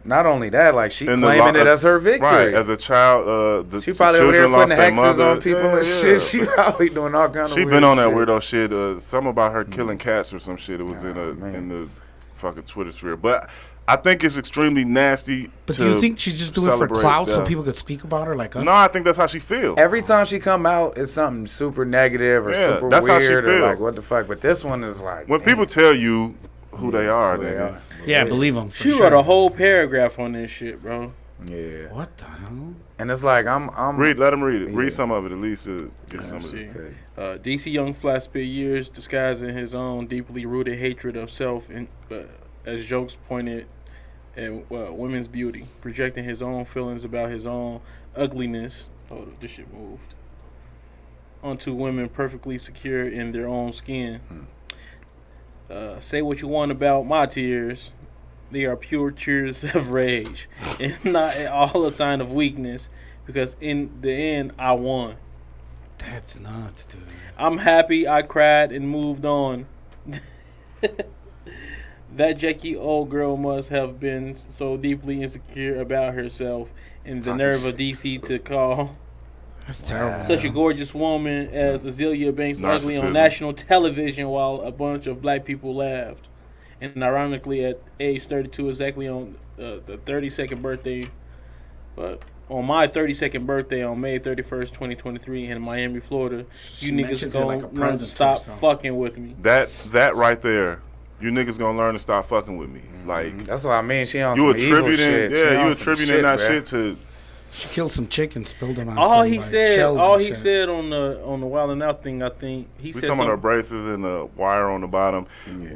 Not only that, like she In the claiming lo- it as her victory. Right, as a child, She probably over there children putting lost their hexes on mother. people Yeah, and yeah. shit. She probably doing all kind of She weird been on that shit. weirdo shit. Something about her killing cats or some shit. It was Oh, in man. the fucking Twitter sphere. But I think it's extremely nasty. But to do you think she's just doing it for celebrate clout so death. people could speak about her like us? No, I think that's how she feels. Every time she come out, it's something super negative or Yeah, super that's how she weird or feel. like what the fuck. But this one is like When damn. people tell you who they are, Who they nigga. are. Yeah, believe them. She wrote a whole paragraph on this shit, bro. Yeah, What the hell? and it's like I'm Let him read it. Yeah. Read some of it at least to get some of see. it. DC Young Fly spent years disguising his own deeply rooted hatred of self and as jokes pointed at women's beauty, projecting his own feelings about his own ugliness. Oh, this shit moved. Onto women perfectly secure in their own skin. Say what you want about my tears. They are pure tears of rage and not at all a sign of weakness because in the end, I won. That's nuts, dude. I'm happy I cried and moved on. That Jackie old girl must have been so deeply insecure about herself and the nerve of DC to call That's terrible. such a gorgeous woman as Azalea Banks ugly on Narcissism. national television while a bunch of black people laughed. And ironically, at age 32, exactly on the 32nd birthday, but on my 32nd birthday on May 31st, 2023 in Miami, Florida, She you niggas mentions it gonna like a learn to present to stop herself. fucking with me. That right there, you niggas gonna learn to stop fucking with me. Like that's what I mean. She on you some evil attributing, shit. She yeah, you on some attributing shit, that bruh. shit to She killed some chicken, spilled them on. All some, he like, said, shells all and he shit. said on the Wild 'N Out thing, I think he We said talking about something. our braces and the wire on the bottom.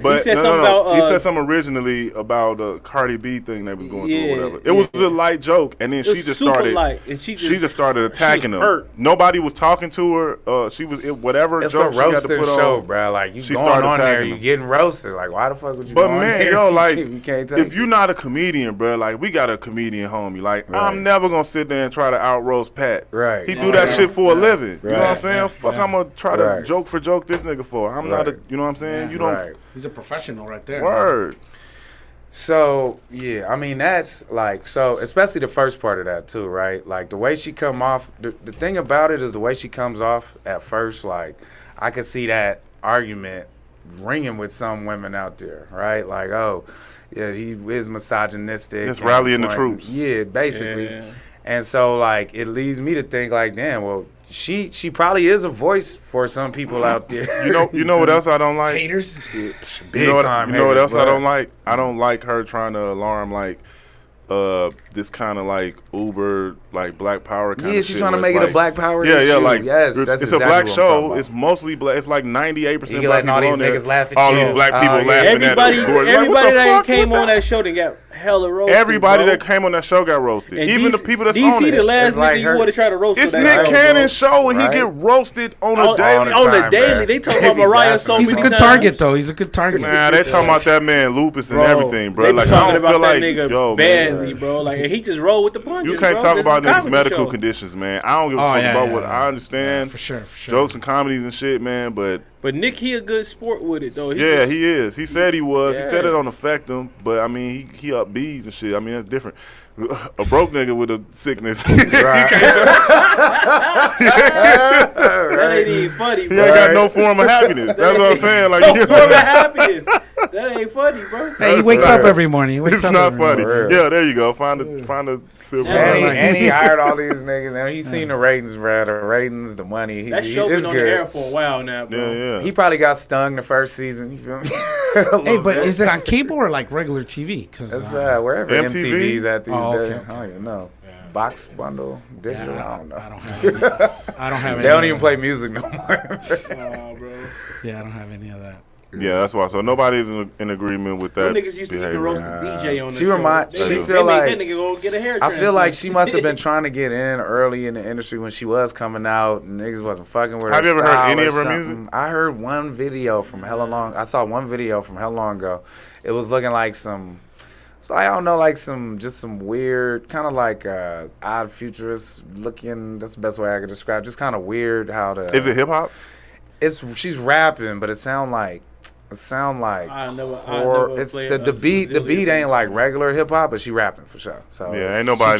But He said something about, he said something originally about the Cardi B thing they was going through or whatever. It was a light joke, and then she just started. Light, and she just started attacking him. hurt. Nobody was talking to her. She was whatever It's joke a she got to roasting put show, on. bro. Like you She going started on there, attacking you him. getting roasted. Like why the fuck would you? But go on man, there yo, if like you can't take if you're not a comedian, bro, like we got a comedian homie. Like Right. I'm never gonna sit there and try to out roast Pat. Right. He do that shit for a living. You know what I'm Right. saying? Fuck, I'm gonna try to Right. joke for joke this nigga for. I'm not a. You know what I'm saying? You don't. Right. He's a professional right there. Word. So yeah, I mean that's like so, especially the first part of that too, right? Like the way she come off. The thing about it is the way she comes off at first. Like I could see that argument ringing with some women out there, right? Like oh, yeah, he is misogynistic. It's and rallying the like, troops. Yeah, basically. Yeah. And so like it leads me to think like, damn, well she probably is a voice for some people out there. You know what else I don't like? Haters. Big You know what, time. you know what haters, else I but- don't like? I don't like her trying to alarm like this kind of like Uber like Black Power kind Yeah, of she's shit trying to where make it's it a like- Black Power Yeah, issue. yeah, like yes, it's that's a exactly black what I'm talking show. about. It's mostly black. It's like 98% You black letting all people these on there. niggas laugh at all you. these black people Oh, yeah. laughing Everybody, at her. Like, everybody what the that fuck came with on that show, they got hella roasted. Everybody bro. that came on that show got roasted. And Even DC, the people that's DC on it. the last It's like nigga her- you want to try to roast. It's for that Nick show, Cannon's bro. show, and Right? he get roasted on a On, daily. on the time, daily, bro. they talk They about be Mariah laughing. so He's a many good times. target though. He's a good target. Man, they talking about that man lupus and Bro, everything, bro. They be Like I talking don't about feel that like nigga yo, man. badly, bro. Like and he just rolled with the punches. You can't bro. talk This about is a niggas' comedy medical show. conditions, man. I don't give a Oh, fuck yeah, about yeah, what yeah. I understand. For sure, for sure. Jokes and comedies and shit, man. But But Nick, he a good sport with it though. yeah, just- he is. He said he was. He said Yeah. it don't affect him, but I mean, he up bees and shit. I mean, that's different. A broke nigga with a sickness, he Right. That ain't even funny, ain't bro. got no form of happiness. That's what I'm saying. Like, No you form of happiness. That ain't funny, bro. Hey, he wakes up every morning. He wakes it's up not every funny. morning. Real. Yeah, there you go. Find a silver. Yeah. And, lining. he hired all these niggas, and he's seen the ratings, bro. The ratings, the money. That show it's been on good. the air for a while now, bro. Yeah, yeah. He probably got stung the first season. You feel me? Hey, but is it on cable or like regular TV? Because It's wherever MTV? MTV's at these Oh, days. okay. I don't even know. Box bundle, digital. I don't know. I don't have. Any, I don't have. They any don't of even that. play music no more. Oh, bro. Yeah, I don't have any of that. Yeah, that's why. So nobody's in agreement with Them that. niggas used to even behavior. roast the DJ on the She show. remind- They- she they feel made like- that nigga go get a hair I feel like transplant. she must have been trying to get in early in the industry when she was coming out, and niggas wasn't fucking with her. Have you ever heard style any or of her something. music? I heard one video from hella long. I saw one video from hella long ago. It was looking like some. So I don't know, like some weird, kind of like odd futurist looking. That's the best way I could describe. Just kind of weird how the. Is it hip hop? She's rapping, but it sound like. I never It's played the a beat. The Brazilian beat ain't beat. like regular hip hop, but she rapping for sure. So Yeah, ain't she nobody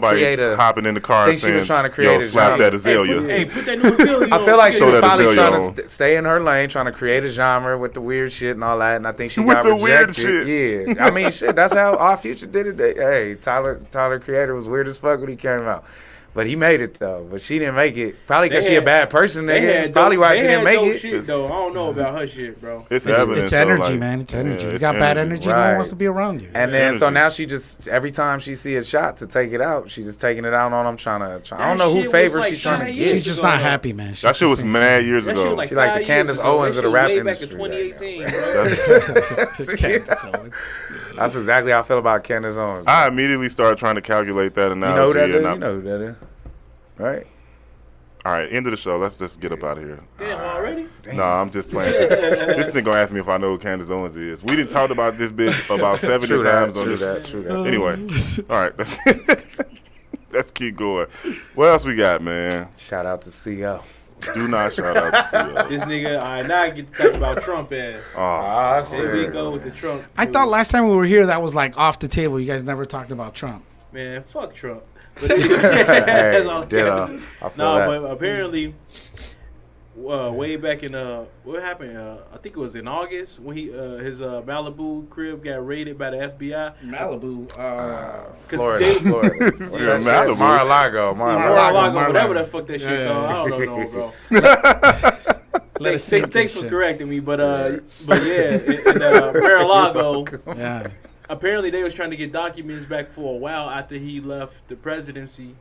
create a. hopping in the car think and she saying, was trying to create yo, a slap genre. that azalea. Hey, put that new Azalea I on. feel like she Show was that probably Azalea trying on. to stay in her lane, trying to create a genre with the weird shit and all that. And I think she With got the weird rejected. Yeah, I mean, shit. That's how our Future did it. Hey, Tyler Creator was weird as fuck when he came out, but he made it though. But she didn't make it. Probably because They she a had- bad person. They Nigga. had It's probably why they she didn't had make dope it. Shit, though. I don't know about her shit, bro. It's evidence. It's though, energy, like- man. It's energy. Yeah, You it's got bad energy. No one Right. wants to be around you. And It's then so energy. now she just every time she see a shot to take it out, she just taking it out on them. I don't That know who shit was favors like she trying to 5 get. years She's just ago, not though. happy, man. She's That shit was just mad years That ago. shit was like She like the 5 years Candace ago. Owens That of the shit rap way back industry in right 2018, bro. saying. That's exactly how I feel about Candace Owens. I immediately started trying to calculate that you know who analogy. that is? and You know who that is, right? All right, end of the show. Let's just get up out of here. Damn, already? No, I'm just playing. This nigga gonna ask me if I know who Candace Owens is. We didn't talk about this bitch about 70 True times that. on True this. that. True that. Anyway, all right, let's keep going. What else we got, man? Shout out to CO. Do not shout out to CEO. This nigga, all right, now I get to talk about Trump ass. Oh, Here we go with the Trump. I thought last time we were here that was like off the table. You guys never talked about Trump. Man, fuck Trump. But that's all I ditto. got to say. I feel No, that. but apparently, way back in what happened? I think it was in August when he his Malibu crib got raided by the FBI. Malibu. Florida. they- Florida. What's Yeah, that shit? Malibu. Mar-a-Lago. Mar-a-Lago, Mar-a-Lago. whatever the fuck that shit Yeah, called. yeah. I don't know, bro. Let us Thanks for correcting me, but yeah, in Mar-a-Lago, Yeah. apparently they was trying to get documents back for a while after he left the presidency,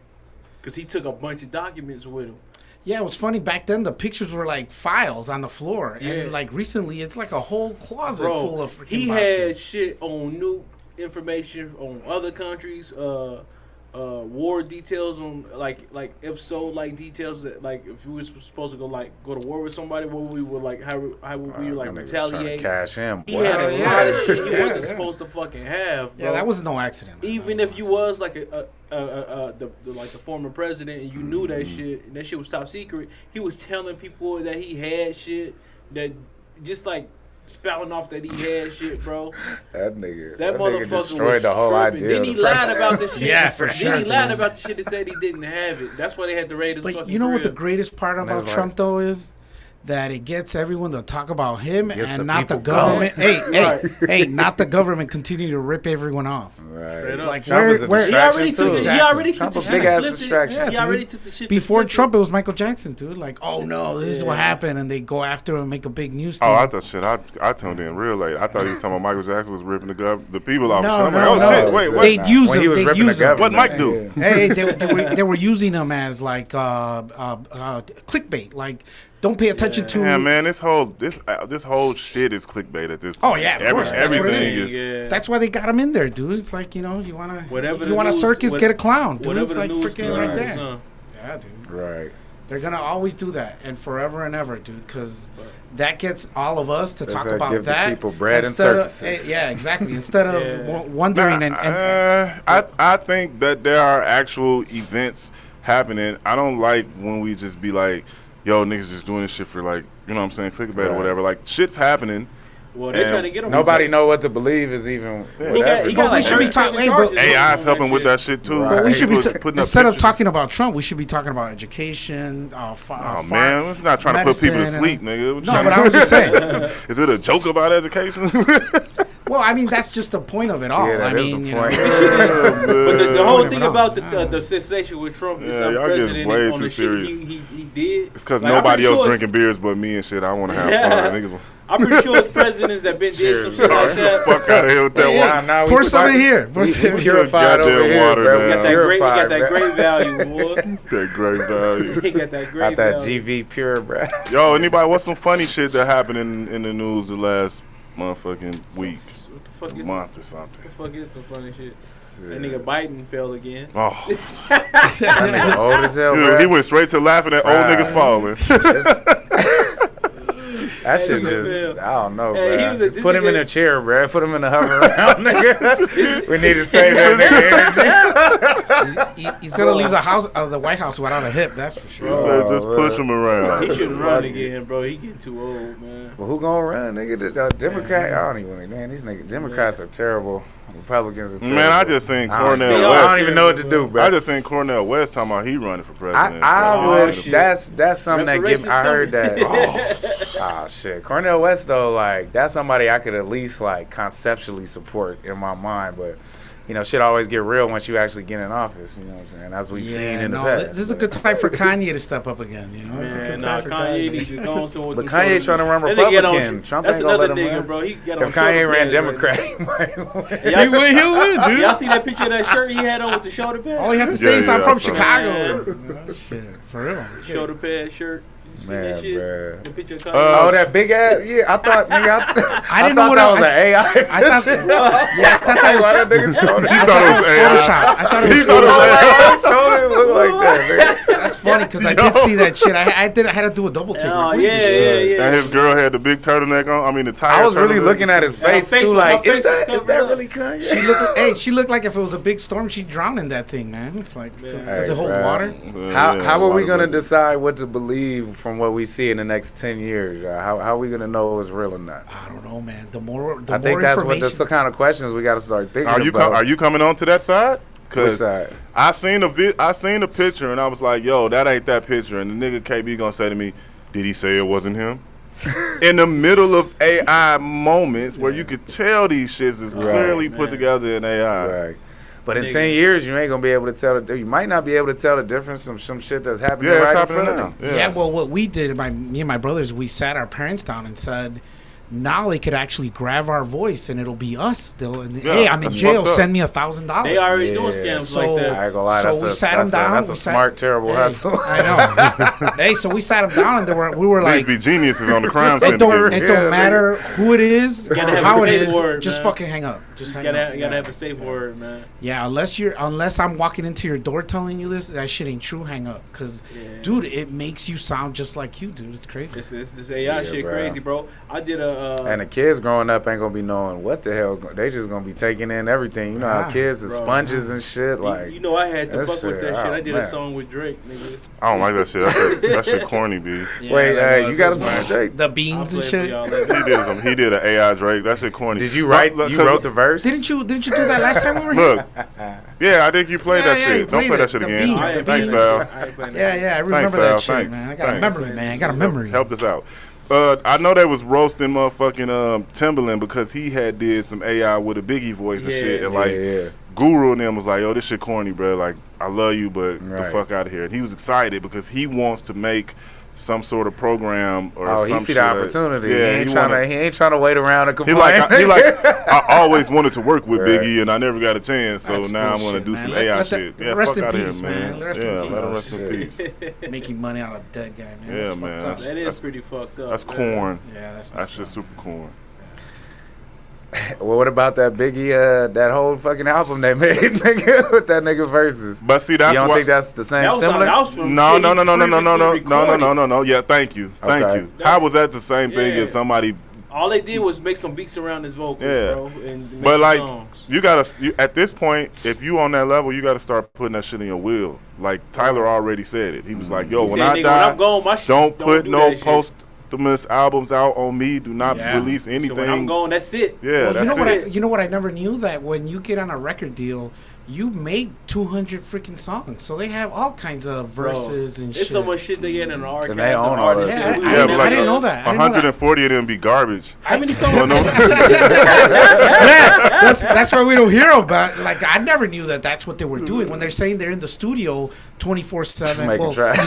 because he took a bunch of documents with him. Yeah, it was funny back then. The pictures were like files on the floor, and like recently, it's like a whole closet full of freaking he boxes. had shit on new information on other countries, war details on like if so, like details that like if we were supposed to go to war with somebody, what we would like how would we like retaliate? Cash him. He had a lot of shit he wasn't supposed to fucking have, bro. Yeah, that was no accident. Even if you was like the former president and you knew that shit, and that shit was top secret, he was telling people that he had shit that just like spouting off that he had shit, bro. That nigga motherfucker destroyed was the whole tripping. idea. Then he lied about the shit. Yeah, for sure. Then he lied about the shit and said he didn't have it. That's why they had to raid his fucking But you know what the crib. greatest part about Trump though is? That it gets everyone to talk about him and not the people government. Hey, not the government continue to rip everyone off. Right. Like Trump is a distraction too. He already took the Trump a shit. big ass Flipped it. distraction. He already took the shit. Before to flip Trump, it was Michael Jackson, dude. Like, oh no, this is what happened, and they go after him and make a big news thing. Oh, I thought shit. I tuned in real late. I thought he was talking about Michael Jackson was ripping the people off. No, I'm no, like, no. shit. Wait. They'd use When him. he was They'd ripping the use him. government. What Mike do? Hey, they were using him as like clickbait. Like, don't pay attention to. Yeah, man, this whole shit is clickbait at this point. Oh yeah, of course. That's what it Everything is. is. That's why they got him in there, dude. It's like, you want Whatever you want a the news- circus, what- get a clown, dude. whatever It's the like news freaking right there. huh? Yeah, dude. Right. They're gonna always do that, and forever and ever, dude, because that gets all of us to That's talk how about give the that. people bread and instead of- circuses. yeah, exactly. Instead of wondering I think that there are actual events happening. I don't like when we just be like, yo, niggas just doing this shit for like, you know what I'm saying, clickbait or whatever. Like, shit's happening. Well, they're trying to get him. Nobody know what to believe is even. He got like we should be talking. AI's helping with that shit too. But we should be putting up instead of pictures. talking about Trump, we should be talking about education. Oh man, we're not trying to put people to sleep, nigga. No, but I was just saying. Is it a joke about education? Well, I mean, that's just the point of it all. Yeah, that I is mean, the you point. know, But the whole thing No. about the sensation with Trump is Yeah, some y'all getting president way on too the shit serious. he did. It's because Like, I'm nobody pretty else sure drinking beers but me and shit. I want to have fun. Niggas, I'm pretty sure it's presidents that been did some shit like that. fuck out of here with that Yeah. water. Pour some in here. Pour We some in here. purified Goddamn over here, water, bro. man. He got that Purified, great value, boy. That great value. He got that great Got that value. GV pure, bro. Yo, anybody, what's some funny shit that happened in the news the last motherfucking week, What the fuck is month or something? What the fuck is some funny shit? That nigga Biden fell again. Oh, That nigga old as hell, dude, bro. he went straight to laughing at old Right. niggas falling. That shit nigga just, fell. I don't know, Hey, he bro. was Just this put him in nigga- a chair, bro. Put him in a hover around, nigga. We need to save that nigga. He's gonna leave the White House without a hip. That's for sure. So just push him around. He shouldn't run again, bro. He getting too old, man. Well, who gonna run, nigga? The Democrat? I don't even. Man, these niggas. Democrats are terrible. Republicans are terrible. Man, I just seen I don't- Cornel I don't West. even know what to do, bro. I just seen Cornel West talking about he running for president. I would. shit. That's something that give. I heard that. Reparations Oh shit, Cornel West though, like that's somebody I could at least like conceptually support in my mind, but you know, shit always get real once you actually get in office. You know what I'm saying? As we've seen in the past. This is a good time for Kanye to step up again. You know, it's a Man, good nah, time for Kanye needs to go on somewhere with But them Kanye shoulders. trying to run That nigga get on Republican. sh- Trump That's ain't gonna another let him nigga, run. bro. He got If on Kanye shoulder ran pads Democrat, right he might win. now. He'll win, dude. Y'all see that picture of that shirt he had on with the shoulder pad? All he has to say is Yeah, I'm yeah, from I saw Chicago. Shit, for real. Shoulder pad shirt. You seen that Man, shit? bruh. The picture of Kanye. Oh, that big ass. Yeah, I thought, nigga. I didn't know thought what that I- was an AI. I thought, yeah, I thought that Why that was nigga shoulder? He thought it was AI. Photoshop. I thought it He was thought it was AI. His shoulder look like that, nigga. That's funny because I did see that shit. I had to do a double take. Oh, Like, what is yeah, this shit? yeah, yeah. And his girl had the big turtleneck on. I mean, the tire. I was really turtleneck. looking at his face face too, was- like, her is face that was is that covered really Kanye? She looked like if it was a big storm, she'd drown in that thing, man. It's like, does Hey, it hold bro. water? How are we gonna decide? decide what to believe from what we see in the next 10 years? How are we gonna know it's real or not? I don't know, man. The more I think that's what information. the kind of questions we got to start thinking Are you about. are you coming on to that side? Which Cause side? I seen a picture and I was like, yo, that ain't that picture. And the nigga KB gonna say to me, did he say it wasn't him? In the middle of AI moments where you could tell these shits is clearly put together in AI. Right. But in 10 years, you ain't gonna be able to tell. You might not be able to tell the difference from some shit that's happening Yeah, it's right in happening front now. of you. Yeah, well, what we did, me and my brothers, we sat our parents down and said, Now they could actually grab our voice and it'll be us. Yeah, Hey, I'm in that's jail. fucked up. Send me $1,000. They already doing scams So- like that. I ain't gonna lie. So we sat him down. That's a we sat- smart, terrible Hey, hustle. I know. Hey, so we sat him down and we were These like, be geniuses on the crime it syndicate. don't matter who it is or gotta have how a it safe is. word, Just man. fucking hang up. Just hang up. You gotta have a safe word, man. Yeah, unless I'm walking into your door telling you this, that shit ain't true. Hang up, cause dude, it makes you sound just like you, dude. It's crazy. This AI shit bro. crazy, bro. I did a And the kids growing up ain't gonna be knowing what the hell. They just gonna be taking in everything. You know how kids are bro. sponges and shit. Like you know, I had to that fuck with shit, that shit. oh, I did man. a song with Drake, nigga. I don't like that shit. That shit corny, B. Yeah, wait, that was- you got a song with Drake? the I'll beans play and it for shit. y'all later. He did an AI Drake. That shit corny. Did you write? You wrote the verse? Didn't you do that last time we were here? Look, yeah, I think you played that Yeah, shit. you Don't played play it. that shit The again. beans, I ain't the Thanks, beans. Sal. I ain't playing that. Yeah, I remember Thanks, that Sal. shit, Thanks. man. I got a Thanks. memory, man. I got a memory. Helped us out. I know they was roasting motherfucking Timberland because he had did some AI with a Biggie voice and Yeah. shit, and Yeah, like yeah. Guru and them was like, "Yo, this shit corny, bro. Like, I love you, but the Right. fuck out of here." And he was excited because he wants to make some sort of program or Oh, some he see shit. the opportunity. Yeah, he ain't trying to wait around and He complain. like, I always wanted to work with Right. Biggie, and I never got a chance. So That's now I'm gonna bullshit, do man. some Let AI the- shit. Yeah, rest fuck in out of peace, here, man. man. Rest in Yeah, peace. let him rest in Shit. peace. Making money out of a dead guy, man. Yeah, That's man. fucked up. That is pretty fucked up. That's man. corn. Yeah, that's That's messed just up. super corn. Well, what about that Biggie? That whole fucking album they made, nigga, with that nigga verses. But see, You that's don't why. think that's the same That was similar? from No, shit no, he no, no, no, no, no, no, previously no, no, recorded. no, no, no. Yeah, thank you, thank Okay. you. How was that the same thing Yeah. as somebody? All they did was make some beats around his vocals, Yeah. bro, and make But some like, songs. you gotta at this point, if you on that level, you gotta start putting that shit in your will. Like Tyler already said it. He was like, "Yo, He when said, I "Nigga, when die, I'm gone, my shit don't put do no that shit." posthumous albums out on me. Do not Yeah. release So anything." when I'm gone, that's it. Yeah, Well, that's it. you know what I never knew, that when you get on a record deal, you make 200 freaking songs. So they have all kinds of Bro, verses and There's shit. so much shit they get in the archives. they of own all that artists shit. that we Yeah, would Yeah, never but I didn't get. know that. I didn't know that. 140 of them be garbage. How many songs? So no- That's why we don't hear about. Like, I never knew that that's what they were doing when they're saying they're in the studio 24/7. Making Well, trash.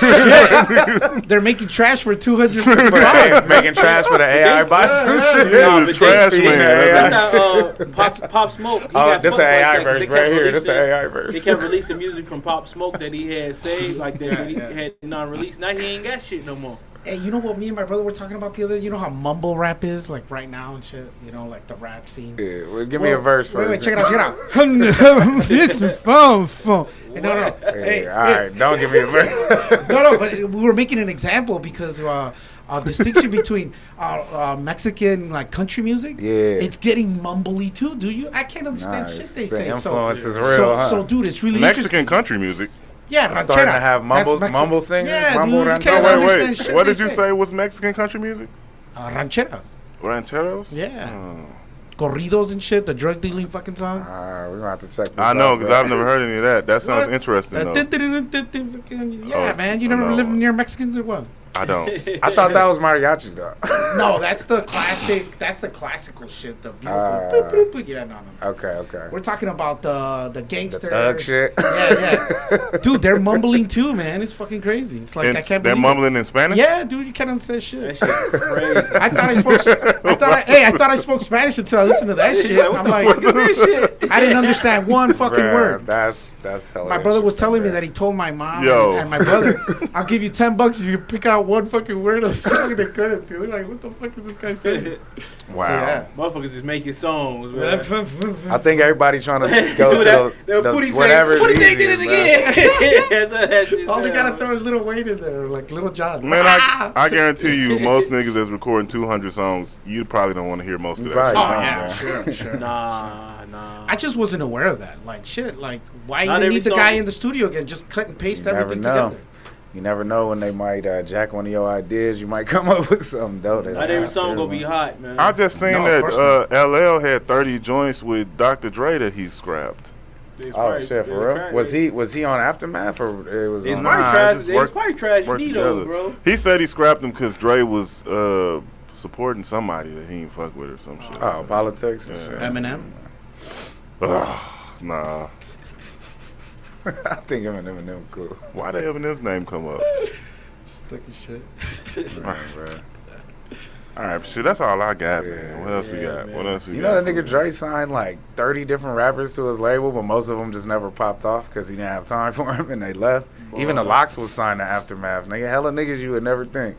they're making trash for 200 Right, songs. making trash for the AI bots and shit. Yeah, Nah, the but trash they- man. That's how Pop Smoke. He Oh, got this fucked an AI like that, 'cause verse they right kept here. This an releasing- AI verse. They kept releasing music from Pop Smoke that he had saved, like that he had non-released. Now he ain't got shit no more. Hey, you know what me and my brother were talking about the other day? You know how mumble rap is, like right now and shit? You know, like the rap scene. Yeah, well, give me a verse Wait, first. check it out. It's fun. No. Hey, All right, don't give me a verse. no, but we were making an example because distinction between Mexican like country music. Yeah. It's getting mumbly too. Do you? I can't understand Nice. shit they The say. influence is real, so, huh? so, dude, it's really Mexican interesting. country music. Yeah, Starting to rancheras. have mumble- That's Mexican. mumble singers, Yeah, mumble dude, you rancheras. can't Oh, understand wait. shit What they did you say was Mexican country music? Rancheras. Rancheros? Yeah. Oh. Corridos and shit. The drug dealing fucking songs. We're gonna have to check this I know, out, because bro. I've never heard any of that. That sounds What? interesting, though. Yeah, Oh, man. You I never know. lived near Mexicans or what? I don't. I thought that was mariachi, though. No, that's the classic. That's the classical shit. The beautiful. Yeah, no. Okay. We're talking about the gangster. The thug shit. Yeah. Dude, they're mumbling too, man. It's fucking crazy. It's like I can't They're believe mumbling in Spanish? it. Yeah, dude, you can't understand shit. That shit crazy. I thought I spoke Spanish until I listened to that shit. I'm like, What is this shit? I didn't understand one fucking Bruh, word. That's hilarious. My brother was telling me that he told my mom Yo. and my brother, "I'll give you $10 if you pick out one fucking word of the song." They couldn't, dude. Like, what the fuck is this guy saying? Wow. So, yeah. Motherfuckers is making songs, man. I think everybody trying to go Do to that. the Pootie whatever say, is Pootie did it easier, again. That's how that shit All they sound. gotta throw is Little Wayne in there, like Little John. Man, I guarantee you, most niggas that's recording 200 songs, you probably don't want to hear most of that Probably shit. Oh not, yeah, bro. sure. Nah. I just wasn't aware of that. Like shit. Like why Not you every need the guy song- in the studio again? Just cut and paste You never everything know. together. You never know when they might jack one of your ideas. You might come up with something dope. Not every song gonna be hot, man. I just seen No, of course that LL had 30 joints with Dr. Dre that he scrapped. It's Oh probably- shit, for real? Was he on Aftermath or it was It's on? probably Nah, trash. just It's work- probably trash work Nito, together. bro. He said he scrapped them because Dre was supporting somebody that he ain't fuck with or some shit. Oh, politics and Yeah. shit. Eminem. Ugh, nah. I think Eminem cool. Why the Eminem's name come up? Stuck in shit. Right, bro. All right, shit, that's all I got, man. What else we got? man. What else we You got? know that nigga Dre signed like 30 different rappers to his label, but most of them just never popped off because he didn't have time for them and they left. Even the Locks was signed to Aftermath. Nigga, hella niggas you would never think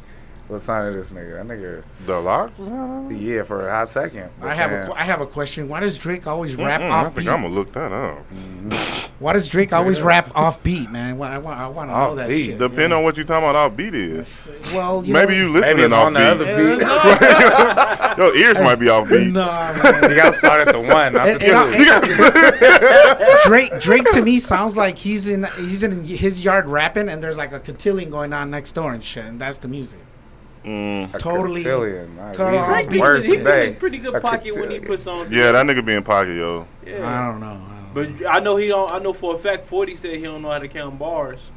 was signed to this nigga. That nigga, The Lock was on? yeah, for a hot second. I have a question. Why does Drake always rap I off think beat? I'm gonna look that up. Why does Drake always rap off beat, man? I want to know that Off-beat. shit. Depending on what you talking about, off beat is. Well, Maybe you listening Maybe it's off on the other beat. beat. Your ears might be off beat. Nah, man. You gotta start at the one, not the two. Drake to me sounds like he's in his yard rapping, and there's like a cotillion going on next door and shit, and that's the music. Totally. Drake be Worse he today. in pretty good pocket when he puts songs. Yeah, that nigga be in pocket, yo. Yeah. I don't know. But I know he don't. I know for a fact 40 said he don't know how to count bars.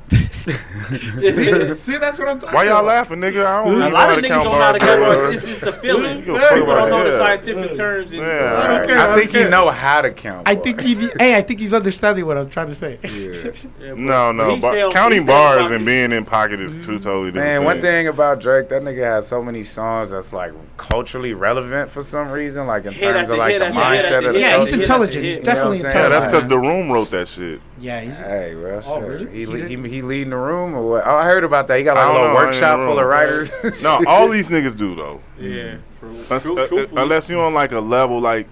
See, that's what I'm talking Why y'all about. laughing, nigga? I don't A know lot how of to niggas count don't know how to bars. count bro. bars. It's just a feeling. You give a fuck People about don't know the that. scientific terms. And, Yeah. Okay. I think he know how to count. I think I think he's understanding what I'm trying to say. Yeah, No, but he stay on- he counting stay on bars pocket. and being in pocket is two totally different Man, one things. thing about Drake, that nigga has so many songs that's like culturally relevant for some reason, like in Hit terms after of like hit the after hit mindset after of the hit Yeah, after he's hit intelligent. after He's hit. definitely You know what I'm Yeah, saying? that's intelligent. because the room wrote that shit. Yeah, he's. Hey, real shit. really? He leading the room or what? Oh, I heard about that. He got like I a don't little know, I ain't in workshop the full room. of writers. No, all these niggas do though. Yeah, Unless, unless you on like a level like,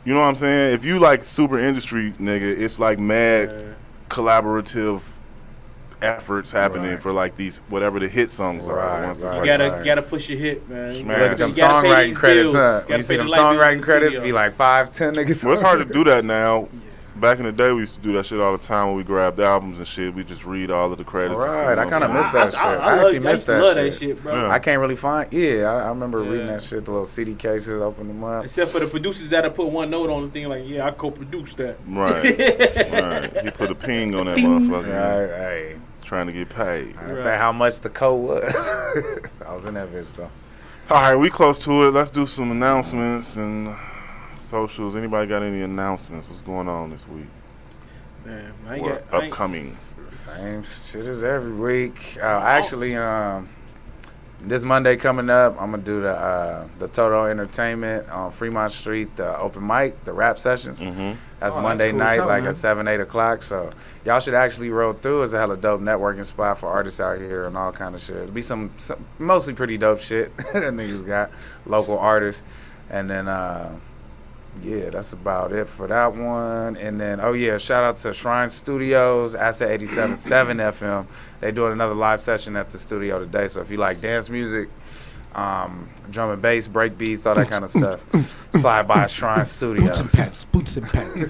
you know what I'm saying? If you like super industry nigga, it's like mad collaborative efforts happening for like these whatever the hit songs are. Right, Once it's right. like- You gotta push your hit, man. Smash. Look at them You gotta pay songwriting these credits, bills. huh? Gotta When you see pay them the light bills in songwriting the credits, studio. be like 5-10 niggas. Well, it's hard to do that now. Back in the day, we used to do that shit all the time when we grabbed albums and shit. We just read all of the credits. and Right, shit, I you know kind of what I'm miss that shit. I actually miss that love shit. that shit, bro. Yeah. I can't really find. Yeah, I remember reading Yeah. that shit. The little CD cases, open them up. Except for the producers that put one note on the thing, like, yeah, I co-produced that. saying? Right. He put a ping on that motherfucker. Right, hey. Trying to get paid. I didn't say how much the code was. I was in that bitch though. All right, we close to it. Let's do some announcements and socials. Anybody got any announcements? What's going on this week? Man, Or upcoming? Same shit as every week. Actually, this Monday coming up, I'm gonna do the Toto Entertainment on Fremont Street, the open mic, the rap sessions. That's Oh, Monday that's cool as night, hell, like man. at 7-8 o'clock. So y'all should actually roll through. It's a hella dope networking spot for artists out here and all kind of shit. It'll be some mostly pretty dope shit that niggas got, local artists, and then yeah, that's about it for that one. And then, oh yeah, shout out to Shrine Studios, Asset 87.7 FM. They doing another live session at the studio today. So if you like dance music, drum and bass, break beats, all that kind of stuff, slide by Shrine Studios. Boots and pants.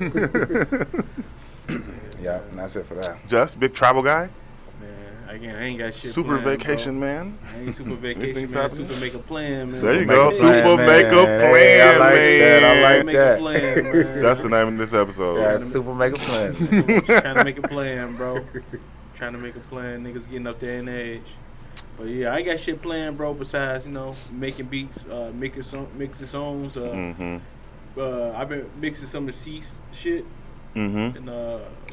Yeah, and that's it for that. Just big travel guy, Man, again, I ain't got shit. super planned, vacation bro. man. I ain't super vacation, Anything's man. happening? Super make a plan, man. There you Make go, a super plan, make a man. plan, Hey, I like man. that. I like make that. a plan, man. That's the name of this episode. Yeah, super mega plans. Trying to make a plan, bro. Trying to make a plan. Niggas getting up there in age. But yeah, I ain't got shit planned, bro. Besides, you know, making beats, mixing songs. I've been mixing some of Cease shit. And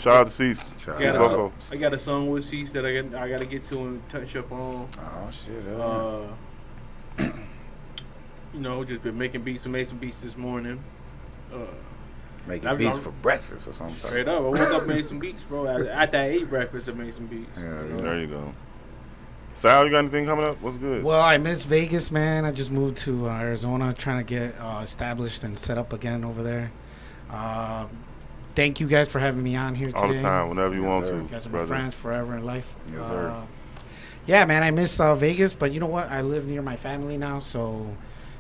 Shout out to Cease. Shout got out. I got a song with Cease that I gotta get to and touch up on. Oh shit. You know, just been making beats and made some beats this morning. Making beats for breakfast or something. Straight up, I woke up and made some beats, bro. After I ate breakfast, I made some beats. Yeah, you know? There you go. Sal, you got anything coming up? What's good? Well, I miss Vegas, man. I just moved to Arizona, trying to get established and set up again over there. Thank you guys for having me on here today. All the time, whenever you want sir. to, You guys are my brother. friends forever in life. Yes, sir. Yeah, man, I miss Vegas, but you know what? I live near my family now, so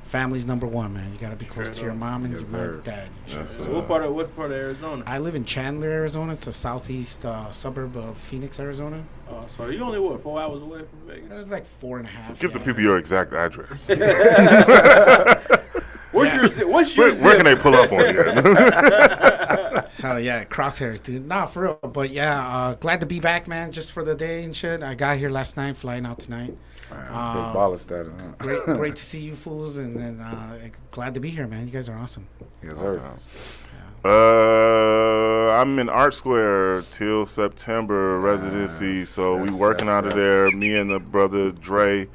family's number one, man. You got to be close to your mom and Yes, your sir. dad. Yes, So sir. what part of Arizona? I live in Chandler, Arizona. It's a southeast suburb of Phoenix, Arizona. So you only 4 hours away from Vegas? It's like 4.5. Give the people your exact address. What's your Where can they pull up on you? Hell yeah, crosshairs, dude. Nah, for real. But yeah, glad to be back, man. Just for the day and shit. I got here last night, flying out tonight. Big baller status, huh? Great to see you fools, and then glad to be here, man. You guys are awesome. Yes, sir. I'm in Art Square till September residency, so we yes, working yes, out of yes. there. Me and the brother Dre,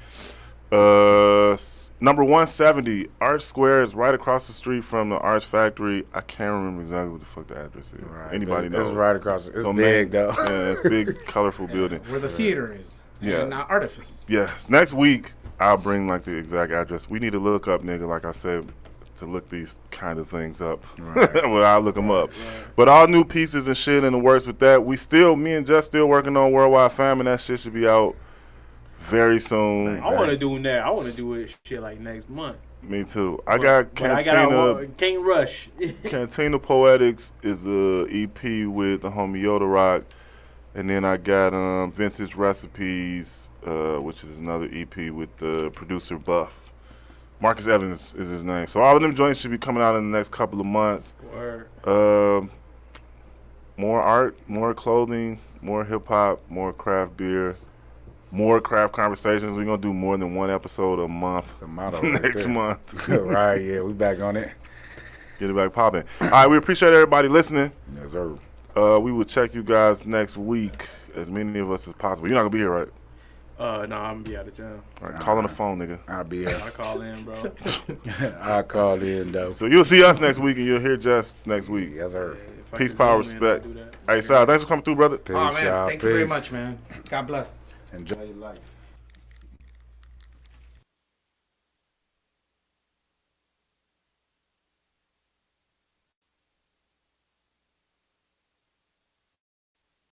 Number 170, Arts Square is right across the street from the Arts Factory. I can't remember exactly what the fuck the address is. Right. Anybody knows? It's right across. It's So big, though. Yeah, it's big, colorful building. Where the theater is. Yeah. And Artifice. Yes. Next week, I'll bring like the exact address. We need to look up, nigga, like I said, to look these kind of things up. Right. Well, I'll look them up. But all new pieces and shit in the works with that. Me and Jess still working on Worldwide Fam, and that shit should be out very soon. I want to do that. I want to do it shit like next month. Me too. I got Cantina. Can't rush. Cantina Poetics is a EP with the homie Yoda Rock. And then I got Vintage Recipes, which is another EP with the producer Buff. Marcus Evans is his name. So all of them joints should be coming out in the next couple of months. Word. More art, more clothing, more hip-hop, more craft beer, more craft conversations. We're going to do more than one episode a month. It's a motto next right month. Right, yeah, we back on it. Get it back popping. All right, we appreciate everybody listening. Yes, sir. We will check you guys next week, as many of us as possible. You're not going to be here, right? No, I'm gonna be out of town. All right, call on the phone, nigga. I'll be here. I call in, bro. I'll call in, though. So you'll see us next week, and you'll hear Jess next week. Yes, sir. If I Peace, can power, zoom in, I'll respect. do that. Hey, Sal, thanks for coming through, brother. Peace, Oh, man. y'all. Thank you very Peace. much, man. God bless. Enjoy your life.